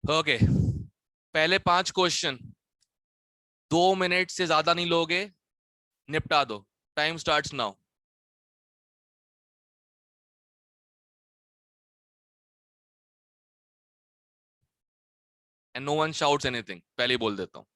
Okay, पहले 5 question 2 minute से ज्यादा नहीं लोगे, निपटा दो। Time starts now. And no one shouts anything, पहले ही बोल देता हूं।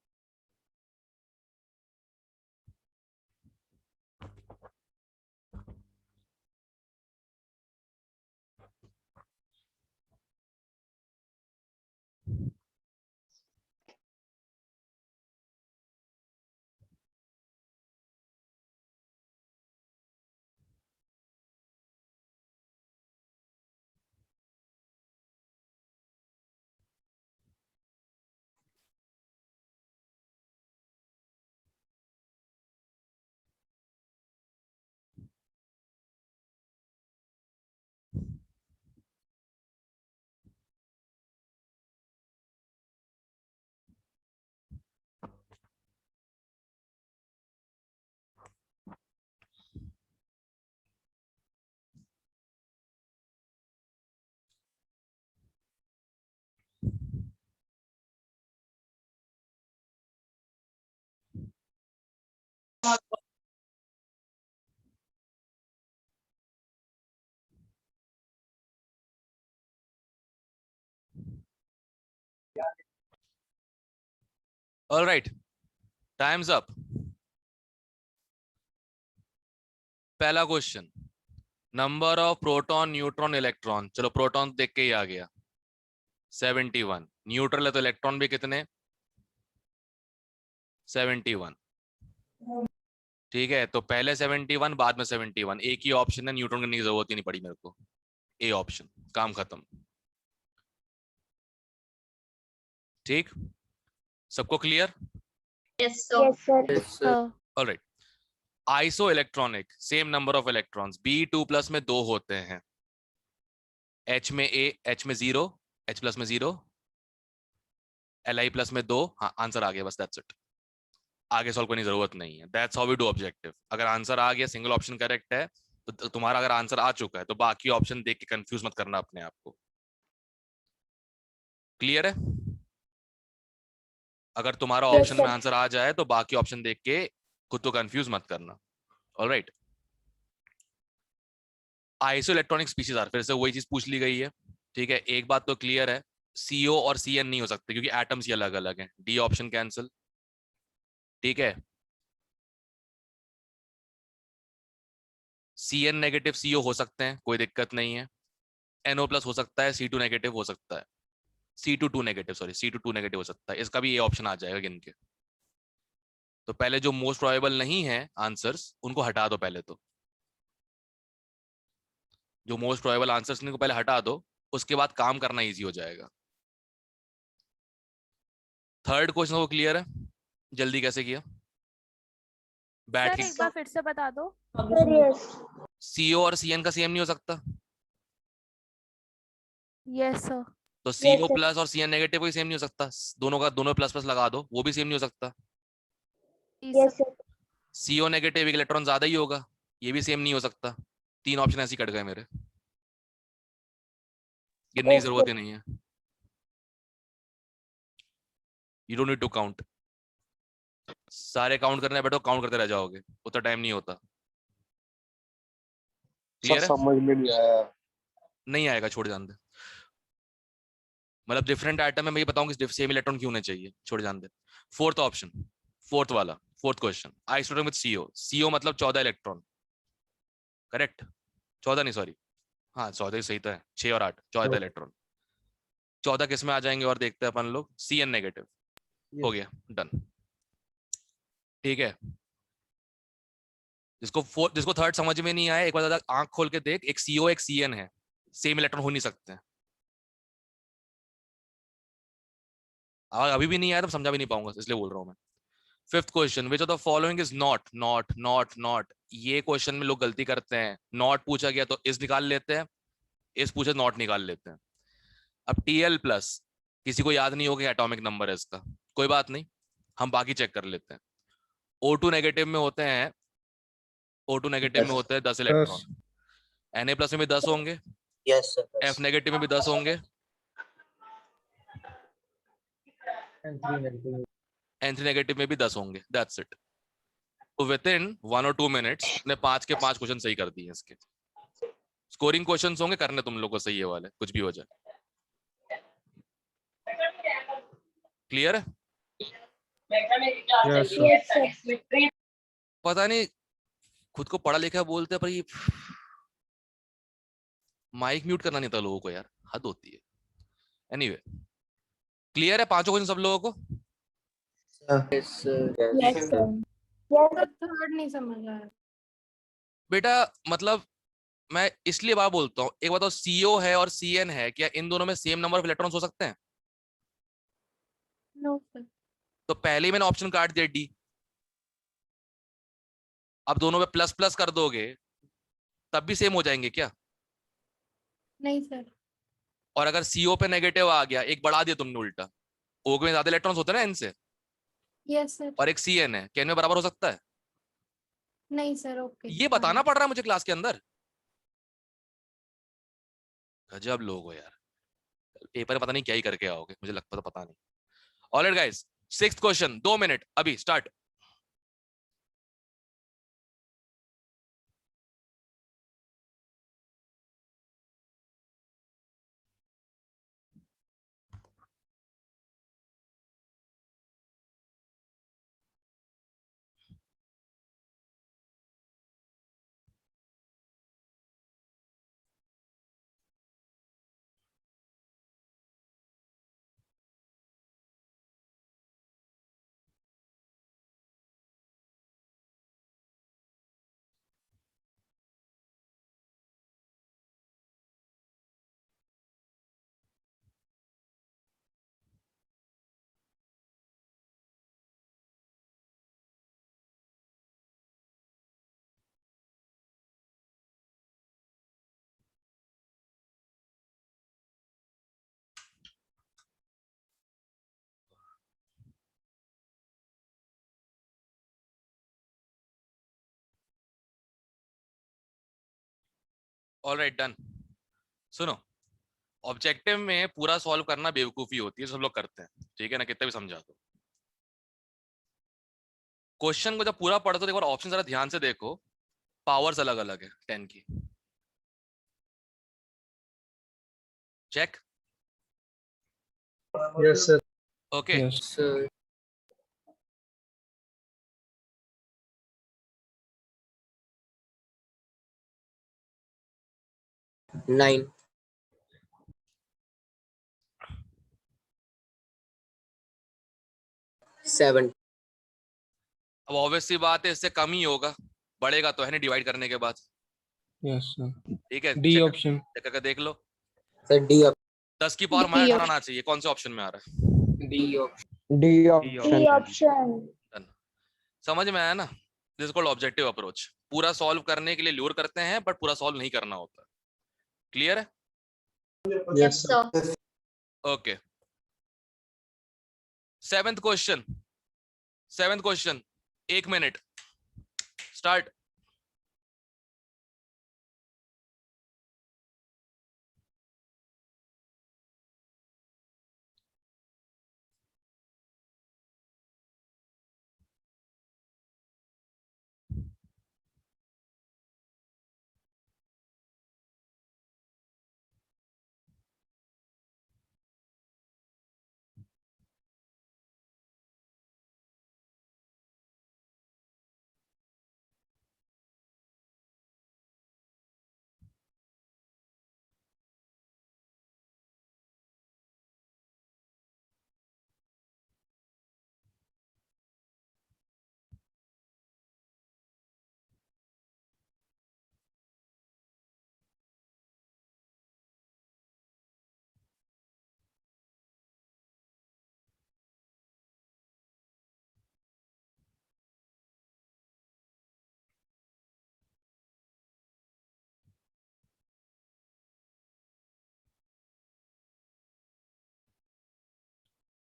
Alright, time's up. पहला question, number of proton neutron electron. चलो प्रोटॉन देख के ही आ गया 71। न्यूट्रल है तो इलेक्ट्रॉन भी कितने? 71। ठीक है, तो पहले 71 बाद में 71, एक ही ऑप्शन है, न्यूट्रॉन करने की जरूरत ही नहीं पड़ी मेरे को। ए ऑप्शन, काम खत्म। ठीक, सबको clear? Yes, sir. Yes, sir. Alright, iso electronic, same number of electrons, B2+ में 2 होते हैं, H में A, H में 0, H+ में 0, Li+ में 2। हाँ, आंसर आ गया, बस दैट्स इट। आगे सॉल्व करने की जरूरत नहीं है। That's how we do objective. अगर आंसर आ गया, सिंगल ऑप्शन करेक्ट है, तो तुम्हारा अगर आंसर आ चुका है तो बाकी ऑप्शन देख के कंफ्यूज मत करना अपने आप को। क्लियर है? अगर तुम्हारा Yes, ऑप्शन में sir. आंसर आ जाए तो बाकी ऑप्शन देख के खुद को कंफ्यूज मत करना। Alright, isoelectronic species are, फिर से वही चीज पूछ ली गई है। ठीक है, एक बात तो क्लियर है, CO और CN नहीं हो सकते क्योंकि एटम्स ही अलग अलग हैं। D option cancel. ठीक है, CN नेगेटिव CO हो सकते हैं, कोई दिक्कत नहीं है। NO+ हो सकता है, C2 नेगेटिव हो सकता है, C2 negative, sorry C2 negative हो सकता है। इसका भी ये ऑप्शन आ जाएगा गिन के। तो पहले जो मोस्ट प्रोबेबल नहीं है आंसर्स, उनको हटा दो पहले। तो जो मोस्ट प्रोबेबल आंसर्स को पहले हटा दो, उसके बाद काम करना इजी हो जाएगा। थर्ड क्वेश्चन को क्लियर है? जल्दी कैसे किया? बैठ सर के। एक बार फिर से बता दो। Sir, yes. CO और CN का सेम नहीं हो सकता, यस सर। तो Yes, CO sir. प्लस और CN नेगेटिव भी सेम नहीं हो सकता। दोनों का दोनों प्लस प्लस लगा दो, वो भी सेम नहीं हो सकता। Yes, sir. CO नेगेटिव एक इलेक्ट्रॉन ज्यादा ही होगा, ये भी सेम नहीं हो सकता। 3 ऑप्शन ऐसे ही कट गए मेरे, गिनने की जरूरत Okay. ही नहीं है। You don't need to count. सारे काउंट करने बैठो, काउंट करते रह जाओगे, उतना टाइम नहीं होता। सर क्लियर है? समझ में नहीं आया। नहीं आएगा, छोड़ जान दे। मतलब डिफरेंट आइटम में मैं ये बताऊंगा कि सेम इलेक्ट्रॉन क्यों होने चाहिए, छोड़ जान दे। फोर्थ ऑप्शन, फोर्थ वाला, fourth question, isotope with CO। CO मतलब 14 इलेक्ट्रॉन, करेक्ट? 14 नहीं, सॉरी, हाँ 14 सही तो है, 6 और 8, 14 इलेक्ट्रॉन। 14 किस में आ जाएंगे और देखते हैं अपन लोग, CN नेगेटिव। हो गया, डन। ठीक है, जिसको थर्ड समझ में नहीं आया, एक बार ज्यादा आंख खोल के देख, एक CO एक CN है, सेम इलेक्ट्रॉन हो नहीं सकते हैं। अभी भी नहीं आया तो समझा भी नहीं पाऊंगा, इसलिए बोल रहा हूं मैं। Fifth question, which of the following is not not not not. ये क्वेश्चन में लोग गलती करते हैं, नॉट पूछा गया तो इस निकाल लेते हैं, इस पूछे नॉट निकाल लेते हैं। अब Tl+, किसी को याद नहीं होगा एटॉमिक नंबर है इसका, कोई बात नहीं, हम बाकी चेक कर लेते हैं। O2 नेगेटिव में होते हैं, O2 नेगेटिव में होते हैं 10 इलेक्ट्रॉन, Na+ में भी 10 होंगे, यस सर। F नेगेटिव में भी 10 होंगे, N3 नेगेटिव में भी 10 होंगे, दैट्स इट। तो विद इन 1 or 2 मिनट्स ने 5 के 5 क्वेश्चन सही कर दिए इसके। स्कोरिंग क्वेश्चंस होंगे, करने तुम लोग को सही है वाले, कुछ भी हो जाए। क्लियर है? Yes, sir. पता नहीं खुद को पढ़ा लिखा बोलते हैं, पर ये माइक म्यूट करना नहीं था लोगों को यार, हद होती है। एनीवे, क्लियर है पांचों क्वेश्चन सब लोगों को? Yes, sir. Yes, sir. Third नहीं समझ आया। बेटा मतलब मैं इसलिए बात बोलता हूँ, एक बताओ, सीओ है और सीएन है, क्या इन दोनों में सेम नंबर ऑफ इलेक्ट्रॉन्स हो सकते हैं? No sir. तो पहले ही मैंने ऑप्शन काट दिया डी। अब दोनों में प्लस प्लस कर दोगे तब भी सेम हो जाएंगे क्या? नहीं सर। और अगर सीओ पे नेगेटिव आ गया, एक बढ़ा दिया तुमने उल्टा, ओ में ज्यादा इलेक्ट्रॉन्स होते हैं ना इनसे, यस सर। और एक सीएन है, क्या इनमें बराबर हो सकता है? नहीं सर। ओके ये बताना पड़ रहा है मुझे क्लास के अंदर। गजब लोग हो यार, पेपर में पता नहीं क्या ही करके आओगे, मुझे लगता, पता नहीं। Alright guys, 6th question, 2 minute अभी स्टार्ट। Alright done. सुनो, ऑब्जेक्टिव में पूरा सॉल्व करना बेवकूफी होती है, सब लोग करते हैं, ठीक है ना, कितना भी समझा दो। क्वेश्चन को जब पूरा पढ़ो तो एक बार ऑप्शन जरा ध्यान से देखो, पावर्स अलग अलग है 10 की। Check. Yes, sir. Okay, Yes, sir. 9. 7. अब ऑब्वियस सी बात है, इससे कम ही होगा, बढ़ेगा तो है नहीं डिवाइड करने के बाद। Yes sir. ठीक है, डी चेक ऑप्शन। करके देख लो। Sir, D. 10 की पावर माइनस 18 आना चाहिए, कौन से ऑप्शन में आ रहा है? D. D D option. option. Done. समझ में आया ना? This called objective approach. पूरा सॉल्व करने के लिए ल्यूर करते हैं, बट पूरा सॉल्व नहीं करना होता। क्लियर है? Yes, sir. Okay, 7th question, 7th question, 1 minute start.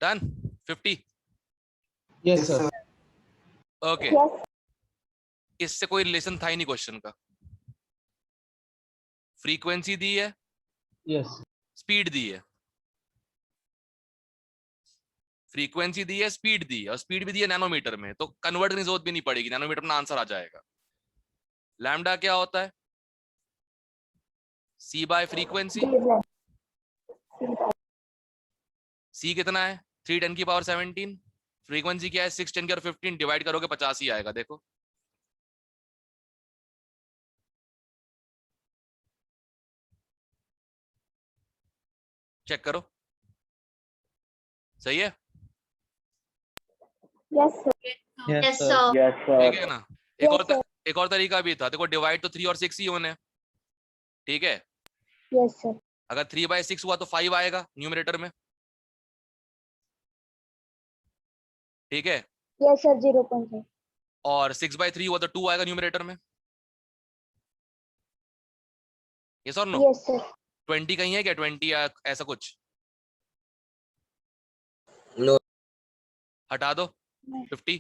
Done. 50। Yes sir. Okay, इससे कोई रिलेशन था ही नहीं क्वेश्चन का। फ्रीक्वेंसी दी है, यस। स्पीड दी है, फ्रीक्वेंसी दी है, स्पीड दी है, और स्पीड भी दी है नैनोमीटर में, तो कन्वर्ट करने की जरूरत भी नहीं पड़ेगी, नैनोमीटर में आंसर आ जाएगा। लैम्डा क्या होता है? सी बाय फ्रीक्वेंसी। सी कितना है? 3 10 की पावर 17। फ्रीक्वेंसी क्या है? 6 10 की पावर 15, डिवाइड करोगे 50 ही आएगा। देखो चेक करो, सही है? Yes, Yes, sir. sir. Yes, ठीक sir. है ना? एक और तरीका भी था, देखो डिवाइड तो 3 और 6 ही होने, ठीक है? Yes, sir. अगर 3/6 हुआ तो 5 आएगा न्यूमरेटर में, ठीक है? Yes, sir. 0.5. और 6/3 हुआ तो 2 आएगा न्यूमरेटर में। यस और नो? Yes, sir. 20 कहीं है क्या? 20 या ऐसा कुछ? No. हटा दो। नहीं। 50।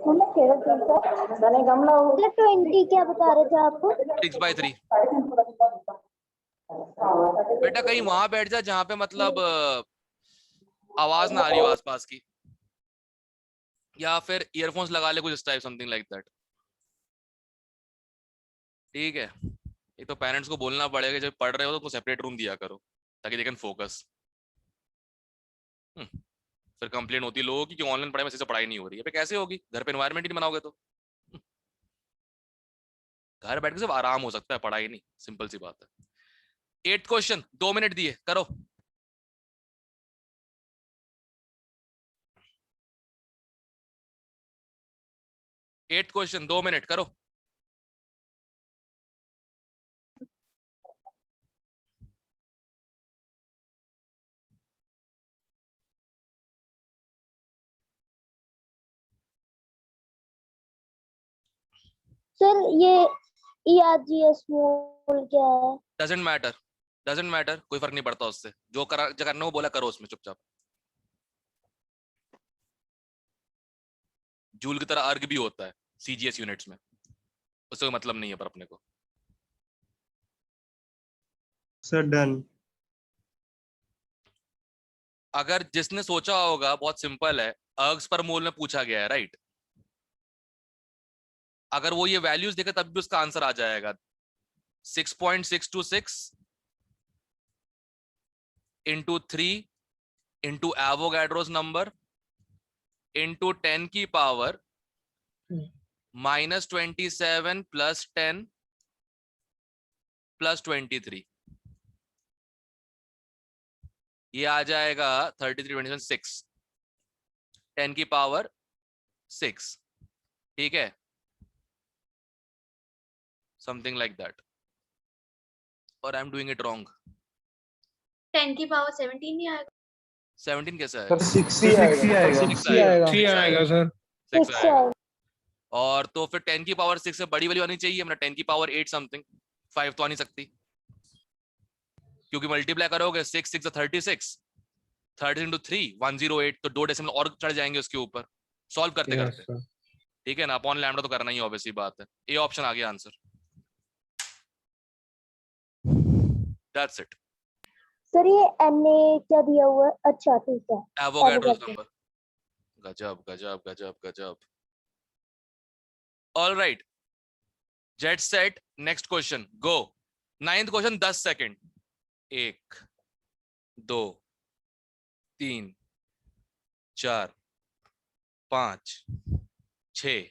मैं कह रहा था सर, गमला 20 क्या बता रहे थे आपको? 6/3। बेटा कहीं वहां बैठ जा जहां पे मतलब आवाज ना आ रही हो आसपास की, या फिर ईयरफोन्स लगा ले कुछ इस टाइप, समथिंग लाइक दैट, ठीक है? एक तो पेरेंट्स को बोलना पड़ेगा जब पढ़ रहे हो तो सेपरेट रूम दिया करो ताकि दे कैन फोकस। फिर कंप्लेन होती है लोगों की कि ऑनलाइन पढ़ाई में सही से पढ़ाई नहीं हो रही है। कैसे होगी? घर पे एनवायरनमेंट ही नहीं बनाओगे तो। घर बैठ के सिर्फ आराम हो सकता है, पढ़ाई नहीं, सिंपल सी बात है। 8th क्वेश्चन, 2 मिनट दिए, करो। एट क्वेश्चन 2 मिनट, करो। सर ये ERGS मोल क्या है? डजेंट मैटर, डजेंट मैटर, कोई फर्क नहीं पड़ता उससे। जो करना वो बोला करो उसमें चुपचाप। जूल की तरह अर्ग भी होता है CGS यूनिट्स में, उससे कोई मतलब नहीं है पर अपने को। Sir done. अगर जिसने सोचा होगा, बहुत सिंपल है, अर्ग्स पर मोल में पूछा गया है, राइट? अगर वो ये वैल्यूज देखे तब भी उसका आंसर आ जाएगा। 6.626 into 3 into Avogadro's number into 10 की पावर -27 + 10 + 23, ये आ जाएगा 33 27 6, 10 की पावर 6, ठीक है? समथिंग लाइक दैट, और I am doing it wrong. 10 की पावर 17 नहीं आएगा? 17 कैसा है? सर 6 ही आएगा। 6 आएगा। 6 आएगा सर। 6 आएगा। और तो फिर 10 की पावर 6 से बड़ी वाली आनी चाहिए, मतलब 10 की पावर 8 समथिंग, 5 तो आ नहीं सकती, क्योंकि मल्टीप्लाई करोगे 6 6 36, 30 into 3 108, तो 2 डेसिमल और चढ़ जाएंगे उसके ऊपर सॉल्व करते करते, ठीक है ना? अपॉन लैम्डा तो करना ही ऑब्वियसली बात है। ए ऑप्शन आ गया आंसर, दैट्स इट। सर ये Na क्या दिया हुआ है? अच्छा ठीक है। Avogadro's number. गजब गजब गजब गजब। All right, get set, next question, go. 9th question 10 second. 1 2 3 4 5 6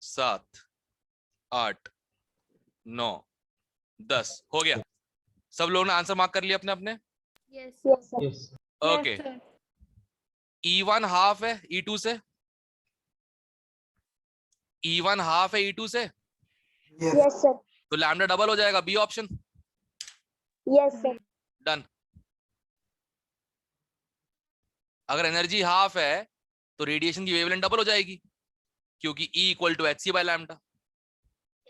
7 8 9 10 हो गया। सब लोगों ने आंसर मार्क कर लिया अपने अपने? Yes. Yes sir. Okay. E1 half है E2 से? E1 हाफ है E2 से, यस सर। तो लैम्डा डबल हो जाएगा, B option. Yes sir. Done. अगर एनर्जी हाफ है तो रेडिएशन की वेवलेंथ डबल हो जाएगी, क्योंकि E = hc/λ।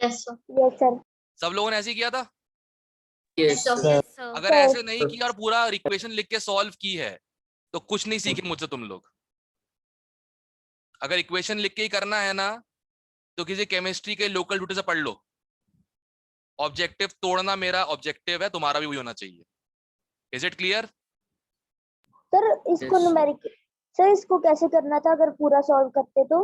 Yes sir. Yes sir. सब लोगों ने ऐसे ही किया था? Yes sir. Yes, sir. अगर ऐसे नहीं किया और पूरा इक्वेशन लिख के सॉल्व की है तो कुछ नहीं सीखे मुझसे तुम लोग। अगर इक्वेशन लिख के ही करना है ना तो किसी केमिस्ट्री के लोकल ट्यूटर से पढ़ लो। ऑब्जेक्टिव तोड़ना मेरा ऑब्जेक्टिव है, तुम्हारा भी वही होना चाहिए। Is it clear? सर इसको Yes. न्यूमेरिक सर इसको कैसे करना था अगर पूरा सॉल्व करते तो?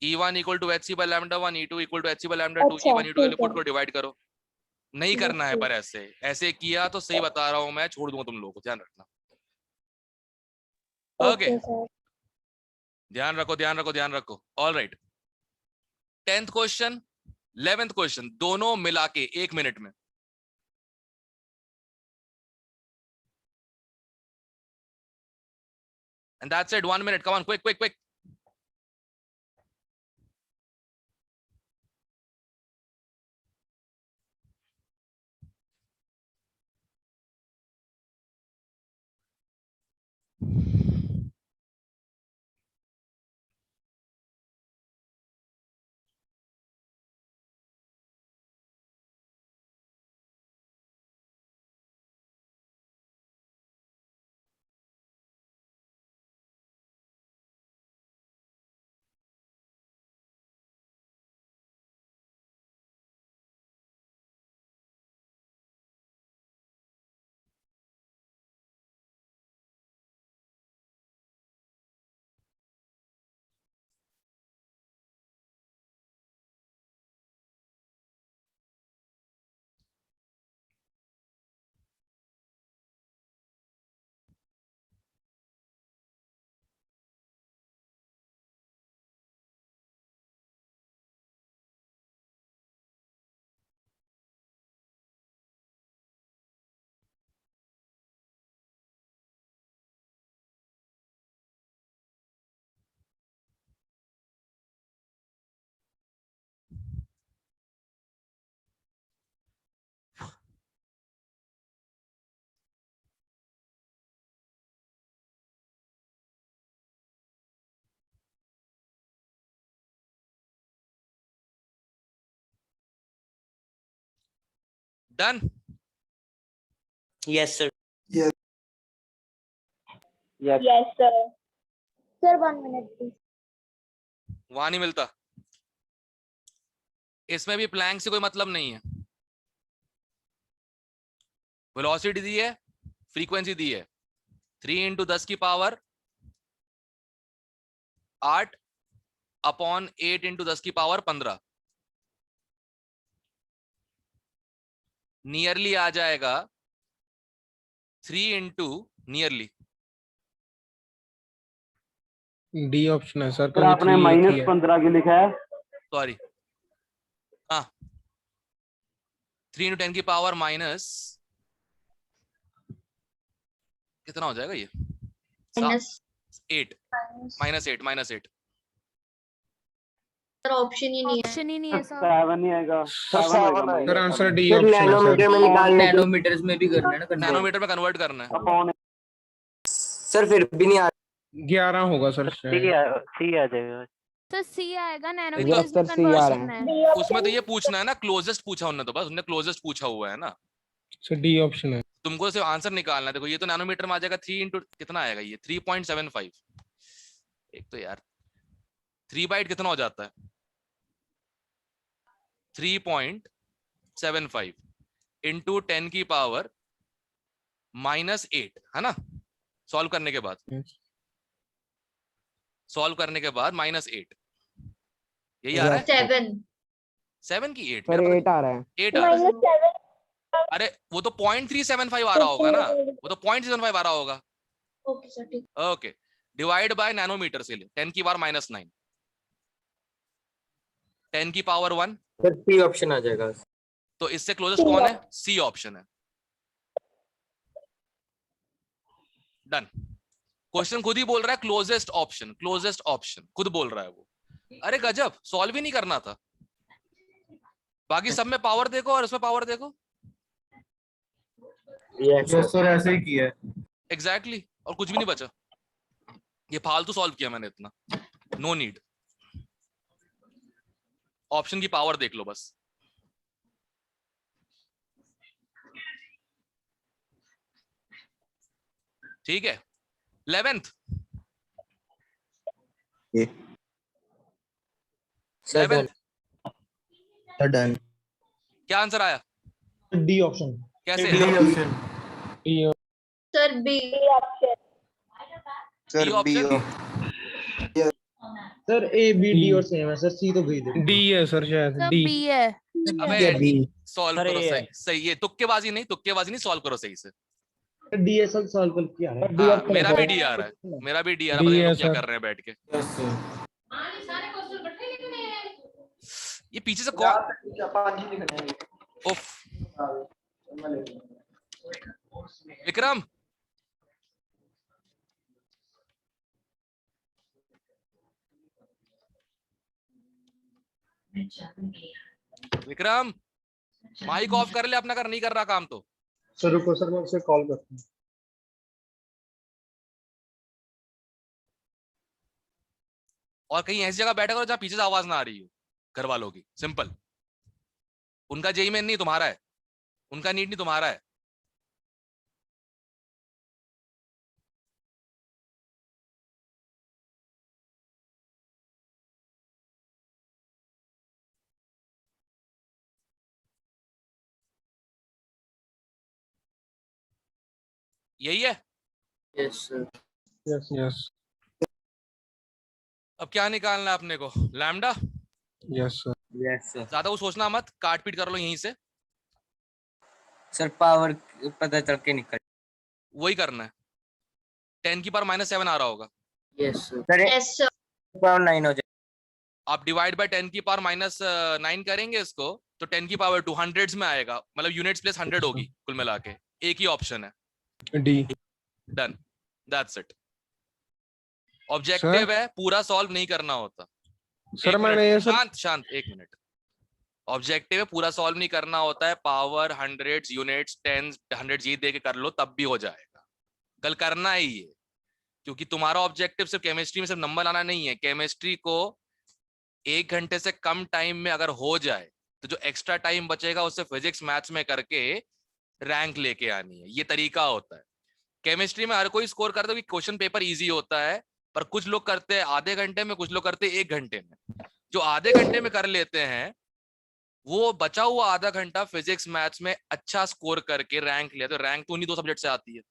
E1 equal to HC by lambda 1, E2 equal to HC by lambda 2, अच्छा, E1 E2 के लिए ठीक है। पुट को डिवाइड करो। नहीं करना है, ठीक। पर ऐसे ऐसे किया तो सही बता रहा हूं मैं, छोड़ दूंगा तुम लोगों को, ध्यान रखना। Okay, okay sir. ध्यान रखो ध्यान रखो ध्यान रखो। All right, 10th question 11th question दोनों मिला के 1 मिनट में। And that's it, 1 minute, come on, quick quick quick. Done? Yes, sir. Yes sir. Sir 1 minute please. वहां नहीं मिलता, इसमें भी प्लैंक से कोई मतलब नहीं है। वेलोसिटी दी है, फ्रीक्वेंसी दी है, 3 × 10 की पावर 8 अपॉन 8 × 10 की पावर 15, नियरली आ जाएगा 3 × नियरली। डी ऑप्शन है सर, सर आपने -15 की लिखा है। सॉरी, हाँ 3 × 10 की पावर माइनस कितना हो जाएगा ये? -8 -8 सर ऑप्शन ही नहीं है। ऑप्शन ही नहीं है सर। 7 ही आएगा। सर 7 7 आएगा। Sir answer D sir option है नैनोमीटर सर। में निकालने नैनोमीटर्स में भी करना है ना, नैनोमीटर में कन्वर्ट करना है। अपॉन सर फिर भी नहीं आ 11 होगा सर शायद। सी आ जाएगा। सर सी आएगा, एक नैनोमीटर तो में कन्वर्शन है। उसमें तो ये पूछना है ना, क्लोजेस्ट पूछा उन्होंने, तो बस उन्होंने क्लोजेस्ट पूछा हुआ है ना, सर डी ऑप्शन है। तुमको सिर्फ आंसर निकालना है। देखो ये तो नैनोमीटर में आ जाएगा, 3 × कितना आएगा ये 3.75। एक तो यार 3 कितना हो जाता है? 3.75 × 10 की पावर -8 है ना। सॉल्व करने के बाद -8 यही आ रहा है। 7 की 8 सर 8 आ रहा है। 8 आ रहा है। -7 अरे वो तो 0.375 आ रहा होगा ना, वो तो 0.375 आ रहा होगा। ओके सर ठीक। ओके, डिवाइड बाय नैनोमीटर से ले, 10 की पावर -9, 10 की पावर 1, सर सी ऑप्शन आ जाएगा। तो इससे क्लोजेस्ट कौन है? सी ऑप्शन है। डन। क्वेश्चन खुद ही बोल रहा है क्लोजेस्ट ऑप्शन, क्लोजेस्ट ऑप्शन खुद बोल रहा है वो। अरे गजब, सॉल्व ही नहीं करना था। बाकी सब में पावर देखो और इसमें पावर देखो। यस सर ऐसे ही किया है। एग्जैक्टली, और कुछ भी नहीं बचा। ये फालतू सॉल्व किया मैंने इतना, नो नीड। ऑप्शन की पावर देख लो बस। ठीक है, 11th sir done. Sir done. क्या आंसर आया? D option. कैसे? D option. Sir B. Sir D B option? Sir A B D और सेम है सर, सी तो भेज दे। डी है सर, शायद सर डी। बी है। अबे बी सॉल्व सर, करो, ये सही है। सही, ये तुक्केबाजी नहीं, सॉल्व करो सही से। डी एस एल सॉल्व कर किया है। डी हाँ ऑप्शन मेरा है भी सर। डी आ रहा है, मेरा भी डी आ रहा है, डी पता नहीं है लोग क्या सर। कर रहे हैं बैठ के। Yes sir. ये पीछे से कौन? उफ, विक्रम विक्रम माइक ऑफ कर ले अपना, कर नहीं कर रहा काम तो। सर रुको सर, मैं उसे कॉल करता हूँ। और कहीं ऐसी जगह बैठा करो जहाँ पीछे से आवाज ना आ रही हो घर वालों की, सिंपल। उनका जेई मेन नहीं तुम्हारा है, उनका नीट नहीं तुम्हारा है। यही है। Yes sir. यस यस अब क्या निकालना है अपने को? Lambda. Yes sir. Yes sir. ज्यादा वो सोचना मत, काट पीट कर लो यहीं से, सर पावर पता चल के निकल। वही करना है। 10 की पावर -7 आ रहा होगा। Yes sir. Yes sir. Power 9 हो जाए। आप डिवाइड बाय 10 की पावर -9 करेंगे इसको, तो 10 की पावर 2 हंड्रेड्स में आएगा, मतलब यूनिट्स प्लेस 100 होगी कुल मिला के। एक ही ऑप्शन है, D. Done, that's it. Objective है, पूरा सॉल्व नहीं करना होता। सर एक मैंने मिनट, ये सर शांत शांत, एक मिनट। ऑब्जेक्टिव है, पूरा सॉल्व नहीं करना होता है। पावर, हंड्रेड्स, यूनिट्स, टेंस, 100 ये दे के कर लो तब भी हो जाएगा। कल करना है ये, क्योंकि तुम्हारा ऑब्जेक्टिव सिर्फ केमिस्ट्री में सिर्फ नंबर लाना नहीं है। केमिस्ट्री को 1 घंटे से कम टाइम में अगर हो जाए तो जो एक्स्ट्रा टाइम बचेगा उससे फिजिक्स मैथ्स में करके रैंक लेके आनी है। ये तरीका होता है। केमिस्ट्री में हर कोई स्कोर करता है कि क्वेश्चन पेपर इजी होता है, पर कुछ लोग करते हैं आधे घंटे में, कुछ लोग करते हैं 1 घंटे में। जो आधे घंटे में कर लेते हैं वो बचा हुआ आधा घंटा फिजिक्स मैथ्स में अच्छा स्कोर करके रैंक लिया। तो रैंक तो उन्हीं 2 सब्जेक्ट से आती है।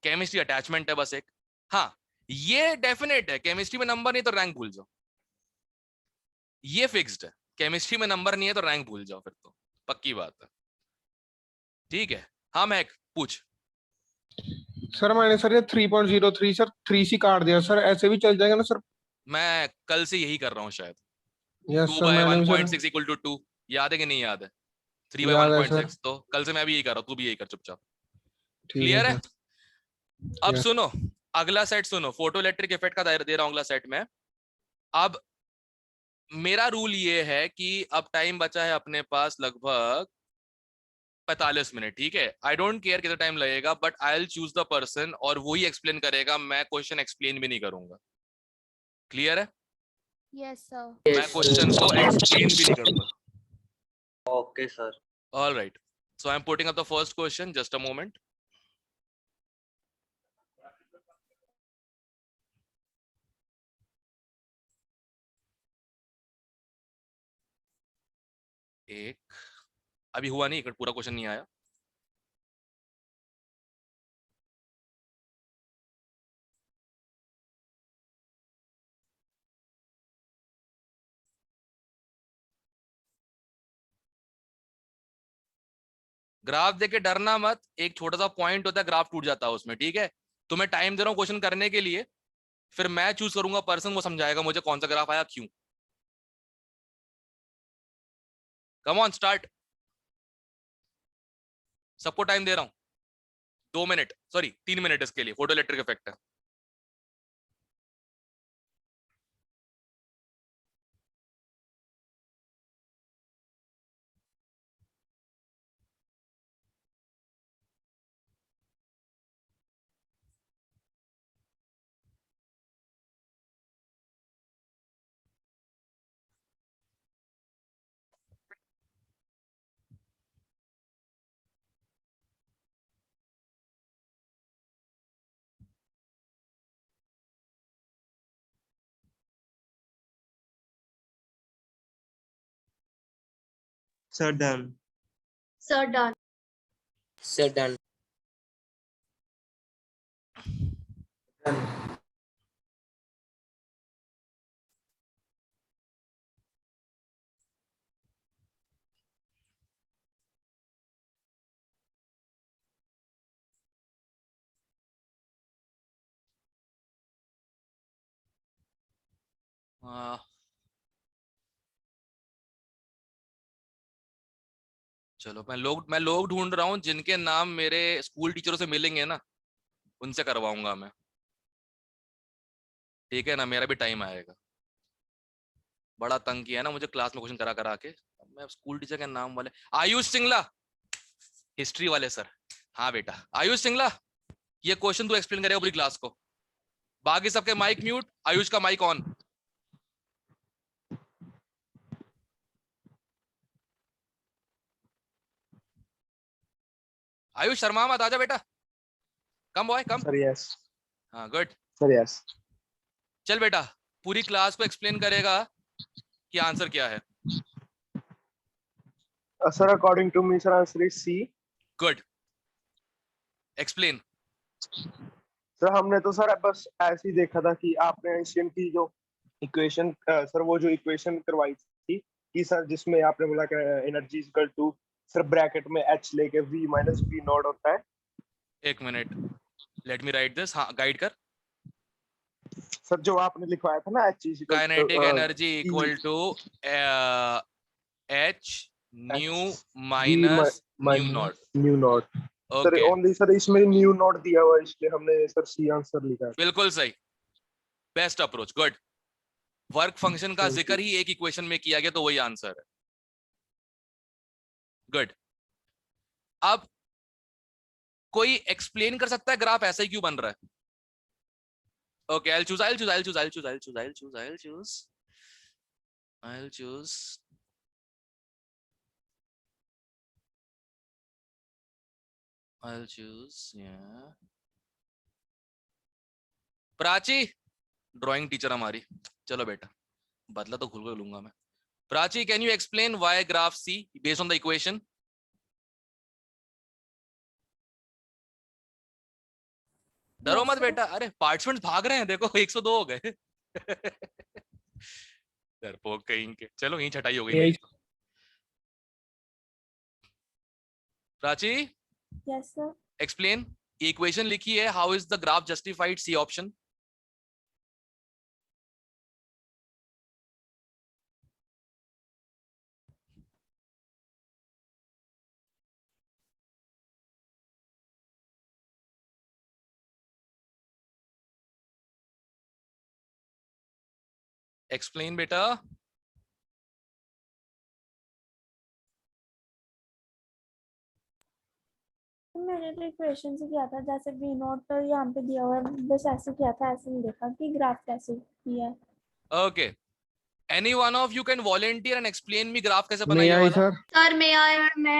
केमिस्ट्री अटैचमेंट है बस एक। हाँ ये डेफिनेट है, केमिस्ट्री में नंबर नहीं तो रैंक भूल जाओ, ये फिक्स्ड है। केमिस्ट्री में नंबर नहीं है तो रैंक भूल जाओ, फिर तो पक्की बात है। ठीक है, हाँ महक पूछ। सर मैंने सर ये 3.03 सर 3 सी काट दिया सर, ऐसे भी चल जाएगा ना सर? मैं कल से यही कर रहा हूँ शायद। यस 2 सर बाय मैंने भी सर 1.6 इक्वल टू 2, याद है कि नहीं याद है? 3 बाय याद है 1.6, तो कल से मैं भी यही कर रहा हूँ, तू भी यही कर चुपचाप। ठीक क्लियर है? है अब Yes. सुनो अगला सेट, सुनो फोटो इलेक्ट्रिक इफेक्ट का दे रहा हूँ अगला सेट में। अब मेरा रूल ये है कि अब टाइम बचा है अपने पास लगभग 45 मिनट, ठीक है? आई डोंट केयर कितना टाइम लगेगा, but I will choose the person और वो ही एक्सप्लेन करेगा, मैं क्वेश्चन एक्सप्लेन भी नहीं करूंगा। क्लियर है? Yes sir. मैं क्वेश्चन को एक्सप्लेन भी नहीं करूंगा। Okay sir. All right, so I am putting up the first question, just a moment. एक अभी हुआ नहीं, पूरा क्वेश्चन नहीं आया। ग्राफ देके डरना मत, एक छोटा सा पॉइंट होता है ग्राफ टूट जाता है उसमें, ठीक है? तो मैं टाइम दे रहा हूँ क्वेश्चन करने के लिए, फिर मैं चूज करूंगा पर्सन, वो समझाएगा मुझे कौन सा ग्राफ आया क्यों। कम ऑन स्टार्ट, सबको टाइम दे रहा हूं 2 मिनट, सॉरी 3 मिनट इसके लिए, फोटो इलेक्ट्रिक इफेक्ट है। Sir done. Sir done. Sir done. चलो मैं लोग ढूंढ रहा हूँ जिनके नाम मेरे स्कूल टीचरों से मिलेंगे ना, उनसे करवाऊंगा मैं। ठीक है ना, मेरा भी टाइम आएगा। बड़ा तंग किया है ना मुझे क्लास में क्वेश्चन करा करा के। मैं स्कूल टीचर के नाम वाले, आयुष सिंगला, हिस्ट्री वाले सर। हाँ बेटा आयुष सिंगला, ये क्वेश्चन तू एक्सप्लेन करेगा पूरी क्लास को। बाकी सबके माइक म्यूट, आयुष का माइक ऑन। आयुष शर्मा मत, आजा बेटा, कम बॉय कम। Sir yes. हाँ गुड। Sir yes. चल बेटा पूरी क्लास को एक्सप्लेन करेगा कि आंसर क्या है। Sir according to me sir answer is C. Good, explain. Sir हमने तो सर बस ऐसे ही देखा था कि आपने एंशियंट की जो इक्वेशन सर वो जो इक्वेशन करवाई थी कि सर जिसमें आपने बोला कि energy is equal to sir bracket में एच लेके v माइनस v नॉट होता है। एक minute, let me write this. हाँ गाइड कर। सर जो आपने लिखवाया था ना H is equal kinetic energy equal to H nu minus nu nought. Nu nought. Sir okay only sir इसमें न्यू नॉट दिया हुआ है इसलिए हमने सर सी आंसर लिखा है। बिल्कुल सही, best approach, good. Work function का Thank जिक्र ही एक इक्वेशन में किया गया तो वही आंसर है। गुड। अब कोई एक्सप्लेन कर सकता है ग्राफ ऐसा ही क्यों बन रहा है? Okay I'll choose yeah। Prachi drawing teacher हमारी, चलो बेटा बदला तो खुल कर लूंगा मैं। Prachi can you explain why graph C based on the equation? डरो Yes, मत sir. बेटा, अरे पार्टिसिपेंट्स भाग रहे हैं देखो, 102 हो गए। डरपोक कहीं के। चलो यहीं छटाई हो गई मेरी। Prachi Yes, sir. Explain, equation लिखी है, how is the graph justified? C option. Explain बेटा। मैंने तो इक्वेशन से किया था, जैसे v नॉट तो यहाँ पे दिया हुआ है, बस ऐसे किया था, ऐसे नहीं देखा कि ग्राफ कैसे किया है। Okay, any one of you can volunteer and explain me graph कैसे बना मे ये आई वाला? Sir. Sir may I may